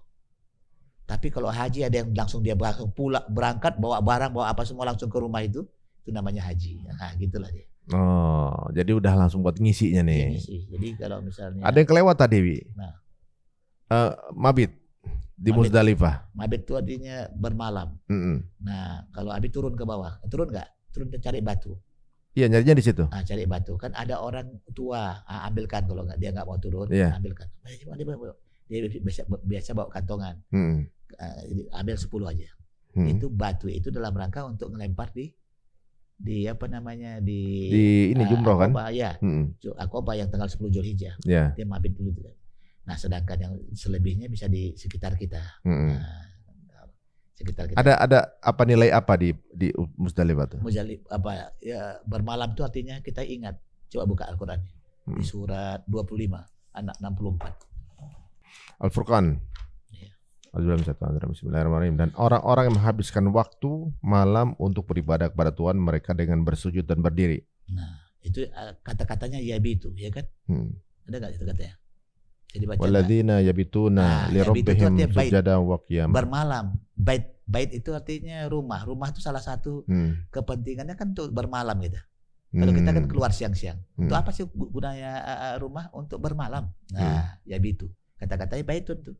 Tapi kalau haji ada yang langsung dia berangkat bawa barang, bawa apa semua langsung ke rumah itu namanya haji. Nah, gitulah dia. Jadi udah langsung buat ngisinya nih. Jadi kalau misalnya ada yang kelewat tadi, Wi. Mabit di Muzdalifah. Mabit itu artinya bermalam. Nah, kalau Abi turun ke bawah, turun nggak? Turun cari batu. Iya, nyarinya di situ. Cari batu. Kan ada orang tua, ambilkan kalau nggak dia nggak mau turun, ambilkan. Dia biasa bawa kantongan. Ambil 10 aja. Itu batu itu dalam rangka untuk ngelempar di ini jumroh kan? Aqobah yang tanggal 10 Zulhijjah. Dia mabit dulu tuh. Nah, sedangkan yang selebihnya bisa di sekitar kita. Sekitar kita. Ada apa nilai apa di Muzdalifah tuh? Bermalam itu artinya kita ingat. Coba buka Al-Qur'an di surat 25 ayat 64. Al-Furqan. Bismillahirrahmanirrahim. Dan orang-orang yang menghabiskan waktu malam untuk beribadah kepada Tuhan mereka dengan bersujud dan berdiri. Nah, itu kata-katanya yabitu, ya kan? Ada nggak itu katanya? Jadi baca. Walladzina yabituna li rabbihim sujadan wa qiyam. Bermalam. Bait itu artinya rumah. Rumah itu salah satu kepentingannya kan untuk bermalam gitu. Kalau kita kan keluar siang-siang. Untuk apa sih gunanya rumah? Untuk bermalam. Nah, yabitu. Kata-katanya baitun tuh.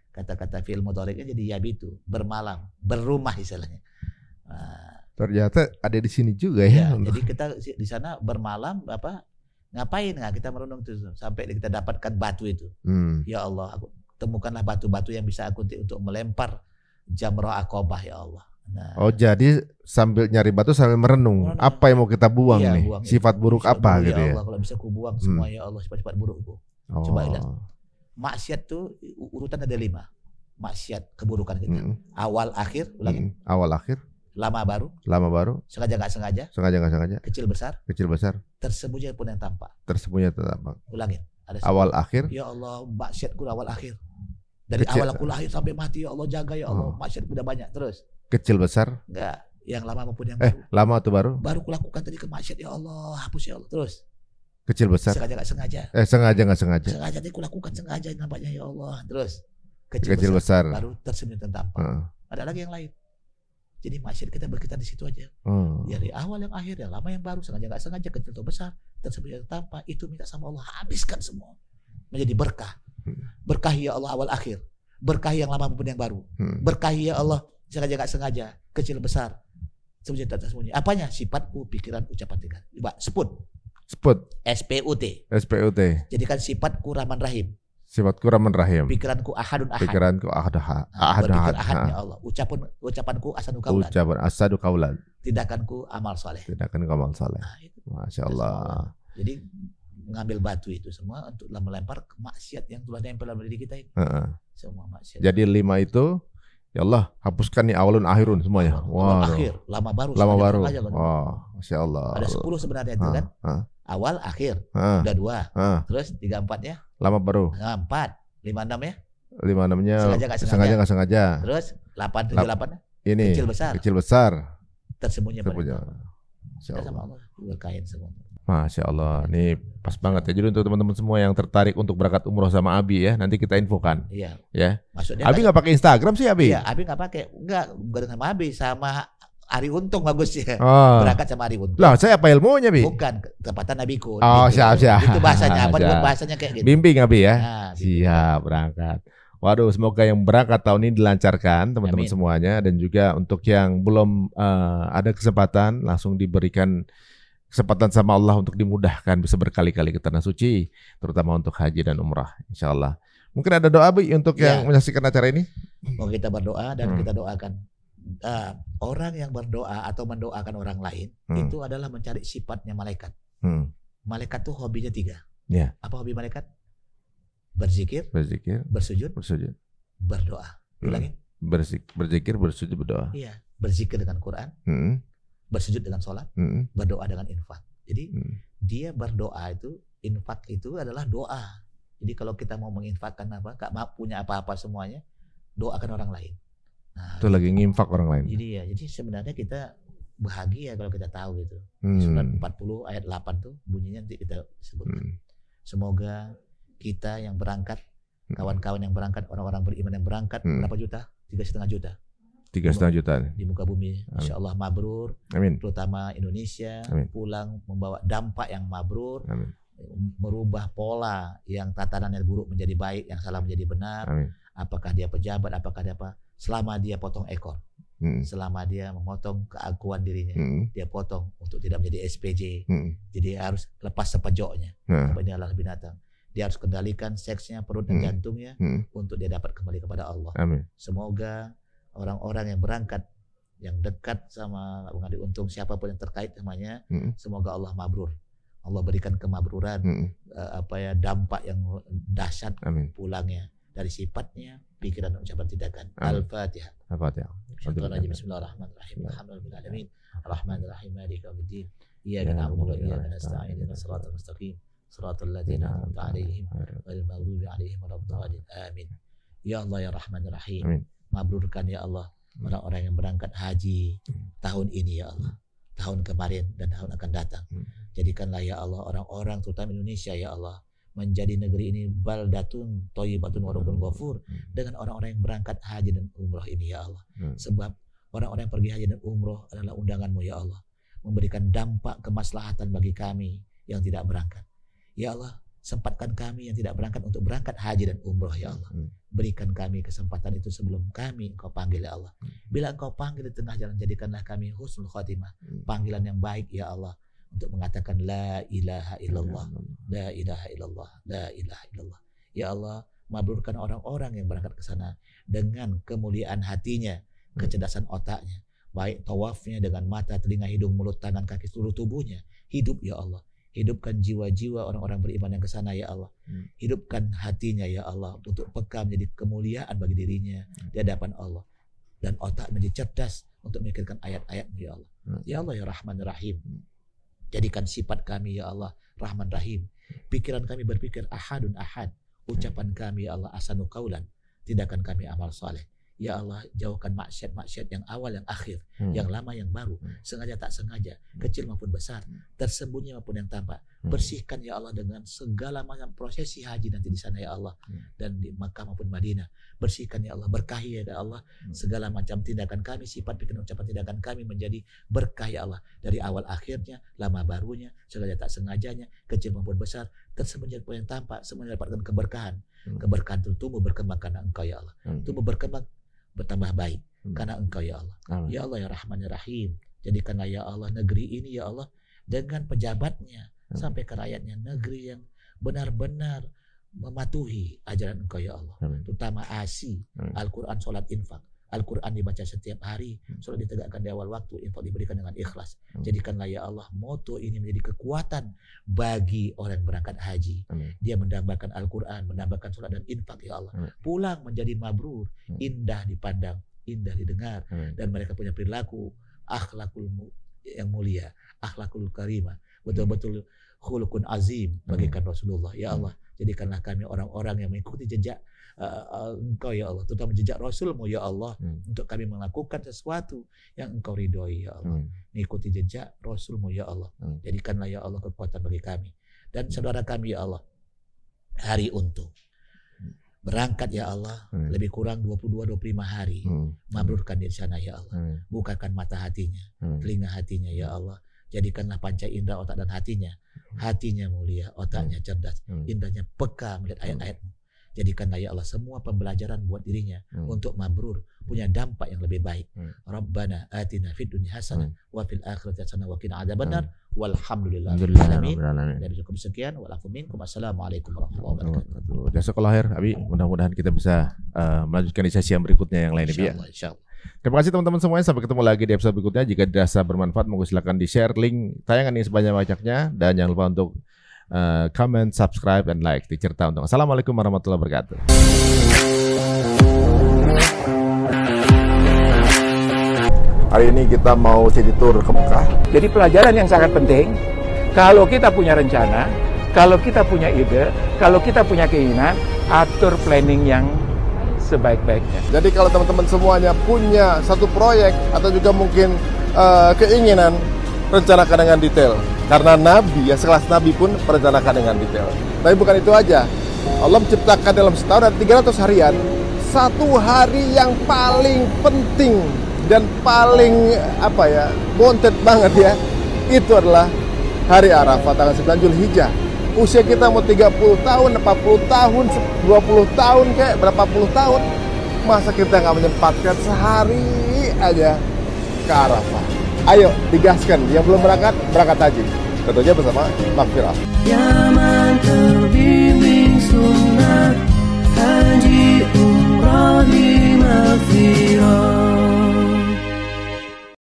Kata-kata fi'il mudhari'nya jadi yabitu, bermalam, berumah istilahnya. Ternyata ada di sini juga ya. Jadi kita di sana bermalam ngapain kita merenung tuh sampai kita dapatkan batu itu. Ya Allah, aku temukanlah batu-batu yang bisa aku untuk melempar jamrah Aqobah ya Allah. Nah, jadi sambil nyari batu sambil merenung apa yang mau kita buang nih? Buang, sifat buruk apa gitu ya? Allah, kalau bisa aku buang semua ya Allah sifat-sifat burukku. Coba lihat. Maksiat tuh urutan ada 5. maksiat, keburukan kita. Awal akhir, ulangi. Awal akhir. Lama baru. Sengaja nggak sengaja. Nggak sengaja. Kecil besar. Tersembunyi pun yang tampak. Ulangin. Ada awal akhir. Ya Allah, maksiatku awal akhir. Dari awal aku lahir sampai mati, ya Allah jaga ya Allah. Maksiatku udah banyak terus. Kecil besar. Enggak, yang lama maupun yang baru. Lama atau baru? Baru kulakukan tadi kemaksiat, ya Allah, hapus ya Allah terus. Kecil besar. Sengaja nggak sengaja. Sengaja nggak sengaja. Sengaja tadi kulakukan, sengaja nampaknya ya Allah terus. Kecil besar. Baru tersembunyi dan tampak. Ada lagi yang lain. Jadi maksiat kita berkaitan di situ aja. Dari awal yang akhir, yang lama yang baru, sengaja nggak sengaja, kecil atau besar, tersembunyi dan tampak, itu minta sama Allah habiskan semua. Menjadi berkah. Berkah ya Allah awal akhir. Berkah yang lama maupun yang baru. Berkah ya Allah sengaja nggak sengaja, kecil besar, sembunyi tak sembunyi. Apanya? Sifatku, pikiran, ucapan, tingkah. Coba sebut. SPUT. Jadikan sifatku Rahman Rahim. Pikiranku ahadun ahad. Berpikir ahadnya Allah. Ucapanku asadu kaulan. Tindakanku amal soleh. Masya Allah. Jadi mengambil batu itu semua untuk melempar ke maksiat yang telah nempel dalam diri kita ini. Semua maksiat. Jadi 5 itu, ya Allah hapuskan nih awalun akhirun semuanya. Awal akhir, lama baru. Wah, Masya Allah. Ada 10 sebenarnya itu kan. Awal akhir, udah 2. Terus 3, 4-nya. Lama baru. 4, 5, 6 ya. 5, 6-nya sengaja nggak sengaja. Terus 8, 7, 8-nya. Ini kecil besar. Tersembunyi. Masya Allah. Berkain semua. Masya Allah, ini pas banget ya. Jadi untuk teman-teman semua yang tertarik untuk berangkat umroh sama Abi ya, nanti kita infokan. Iya. Ya. Maksudnya Abi nggak pakai Instagram sih Abi? Iya, Abi nggak pakai. Bukan sama Abi, sama Ari Untung bagus ya. Berangkat sama Ari Untung. Lah, saya apa ilmunya, Bi? Bukan, ketepatan Nabiku. Siap. Itu bahasanya, bahasanya kayak gitu. Bimbing Abi ya. Siap, berangkat. Waduh, semoga yang berangkat tahun ini dilancarkan teman-teman semuanya, dan juga untuk yang belum ada kesempatan langsung diberikan kesempatan sama Allah untuk dimudahkan bisa berkali-kali ke tanah suci, terutama untuk haji dan umrah, insyaallah. Mungkin ada doa Bi untuk yang menyaksikan acara ini? Mau kita berdoa dan kita doakan. Orang yang berdoa atau mendoakan orang lain itu adalah mencari sifatnya malaikat. Malaikat tuh hobinya 3. Apa hobi malaikat? Berzikir, bersujud, berdoa. Ulangi. Berzikir, bersujud, berdoa. Iya, berzikir dengan Quran, bersujud dengan sholat, berdoa dengan infak. Jadi dia berdoa itu, infak itu adalah doa. Jadi kalau kita mau menginfakkan apa, gak punya apa-apa semuanya, doakan orang lain. Nah, itu lagi nginfak orang lain. Jadi sebenarnya kita bahagia kalau kita tahu gitu. Surat 40 ayat 8 tuh bunyinya nanti kita sebutkan. Semoga kita yang berangkat, kawan-kawan yang berangkat, orang-orang beriman yang berangkat, berapa juta? 3,5 juta. 3,5 juta di muka bumi. Insya Allah mabrur. Amin. Terutama Indonesia pulang membawa dampak yang mabrur. Amin. Merubah pola yang tatanannya buruk menjadi baik, yang salah menjadi benar. Amin. Apakah dia pejabat, apakah dia apa? Selama dia potong ekor, selama dia memotong keakuan dirinya, dia potong untuk tidak menjadi SPJ. Jadi harus lepas sepejoknya, sepejoknya adalah binatang. Dia harus kendalikan seksnya, perut dan jantungnya untuk dia dapat kembali kepada Allah. Amin. Semoga orang-orang yang berangkat, yang dekat sama Bung Adi Untung, siapapun yang terkait semuanya, semoga Allah mabrur. Allah berikan kemabruran, dampak yang dahsyat pulangnya dari sifatnya, pikiran dan ucapan tindakan. Al-Fatihah. Al-Fatihah. Bismillahirrahmanirrahim. Alhamdulillahirabbil Arrahmanirrahim. Maliki yaumiddin. Iyyaka na'budu wa iyyaka nasta'in. Ihdinas siratal mustaqim. Siratal ladzina an'amta 'alaihim ghairil maghdubi 'alaihim waladdallin. Amin. Ya Allah ya Rahmanir Rahim. Amin. Mabrurkan ya Allah orang-orang yang berangkat haji tahun ini ya Allah, tahun kemarin dan tahun akan datang. Jadikanlah ya Allah orang-orang terutama Indonesia ya Allah menjadi negeri ini baldatun thayyibatun wa rabbun ghafur dengan orang-orang yang berangkat haji dan umroh ini ya Allah. Sebab orang-orang yang pergi haji dan umroh adalah undangan-Mu ya Allah, memberikan dampak kemaslahatan bagi kami yang tidak berangkat. Ya Allah, sempatkan kami yang tidak berangkat untuk berangkat haji dan umroh ya Allah. Berikan kami kesempatan itu sebelum kami Engkau panggil ya Allah. Bila Engkau panggil di tengah jalan, jadikanlah kami husnul khotimah, panggilan yang baik ya Allah, untuk mengatakan la ilaha illallah, la ilaha illallah, la ilaha illallah. Ya Allah, mabrurkan orang-orang yang berangkat ke sana dengan kemuliaan hatinya, kecerdasan otaknya, baik tawafnya dengan mata, telinga, hidung, mulut, tangan, kaki, seluruh tubuhnya hidup ya Allah. Hidupkan jiwa-jiwa orang-orang beriman yang ke sana ya Allah. Hidupkan hatinya ya Allah untuk peka menjadi kemuliaan bagi dirinya di hadapan Allah. Dan otak menjadi cerdas untuk memikirkan ayat-ayat-Mu ya Allah. Ya Allah ya Rahman Rahim. Jadikan sifat kami ya Allah Rahman Rahim. Pikiran kami berpikir ahadun ahad. Ucapan kami ya Allah asanu qaulan. Tindakan kami amal saleh. Ya Allah, jauhkan maksiat-maksiat yang awal, yang akhir, yang lama, yang baru, sengaja tak sengaja, kecil maupun besar, tersembunyi maupun yang tampak. Bersihkan ya Allah dengan segala macam prosesi haji nanti di sana ya Allah, dan di Makkah maupun Madinah. Bersihkan ya Allah, berkahi ya Allah, segala macam tindakan kami, sifat, pikiran, ucapan, tindakan kami menjadi berkah ya Allah, dari awal akhirnya, lama barunya, sengaja tak sengajanya, kecil maupun besar, tersembunyi maupun yang tampak, semuanya dapatkan keberkahan. Keberkahan itu tumbuh berkembang karena Engkau ya Allah, tumbuh berkembang bertambah baik karena Engkau ya Allah. Ya Allah ya Rahman ya Rahim. Jadikanlah ya Allah negeri ini ya Allah dengan pejabatnya sampai ke rakyatnya negeri yang benar-benar mematuhi ajaran Engkau ya Allah. Terutama ASI, Al-Quran, sholat, infak. Al-Quran dibaca setiap hari, sholat ditegakkan di awal waktu, infak diberikan dengan ikhlas. Jadikanlah ya Allah moto ini menjadi kekuatan bagi orang yang berangkat haji. Dia mendambakan Al-Quran, mendambakan sholat dan infak ya Allah. Pulang menjadi mabrur, indah dipandang, indah didengar, dan mereka punya perilaku akhlakul yang mulia, akhlakul karimah, betul-betul khuluqun azim bagikan Rasulullah ya Allah. Jadikanlah kami orang-orang yang mengikuti jejak Engkau ya Allah, terutama jejak Rasul-Mu ya Allah, untuk kami melakukan sesuatu yang Engkau ridhoi ya Allah. Mengikuti jejak Rasul-Mu ya Allah. Jadikanlah ya Allah kekuatan bagi kami dan saudara kami ya Allah. Hari untung berangkat ya Allah, lebih kurang 22-25 hari. Mabrurkan di sana ya Allah. Bukakan mata hatinya, telinga hatinya ya Allah. Jadikanlah panca indera otak dan hatinya. Hatinya mulia, otaknya cerdas, indahnya peka melihat ayat-ayat-Mu. Jadikanlah ya Allah semua pembelajaran buat dirinya untuk mabrur, punya dampak yang lebih baik. Rabbana atina fid dunya hasanah wa fil akhirati hasanah wa qina adzabannar. Walhamdulillahirabbil alamin. Dari cukup sekian, walafu minkum. Assalamualaikum warahmatullahi wabarakatuh. Jazakallahu khair Abi. Mudah-mudahan kita bisa melanjutkan di sesi yang berikutnya yang lain ya. Insyaallah. Terima kasih teman-teman semuanya. Sampai ketemu lagi di episode berikutnya. Jika dirasa bermanfaat, monggo silakan di-share link tayangan ini sebanyak-banyaknya, dan jangan lupa untuk comment, subscribe, dan like di Cerita Untung. Assalamualaikum warahmatullahi wabarakatuh. Hari ini kita mau city tour ke Mekah. Jadi pelajaran yang sangat penting, kalau kita punya rencana, kalau kita punya ide, kalau kita punya keinginan, atur planning yang sebaik-baiknya. Jadi kalau teman-teman semuanya punya satu proyek atau juga mungkin keinginan, rencanakan dengan detail. Karena Nabi, ya sekelas Nabi pun merencanakan dengan detail. Tapi bukan itu aja. Allah menciptakan dalam setahun ada 300 harian. Satu hari yang paling penting dan paling wanted banget ya, itu adalah hari Arafah tanggal 9 Zulhijjah. Usia kita mau 30 tahun, 40 tahun, 20 tahun kayak berapa puluh tahun, masa kita nggak menyempatkan sehari aja ke Arafah? Ayo digaskan, yang belum berangkat haji, tentunya bersama Maghfirah.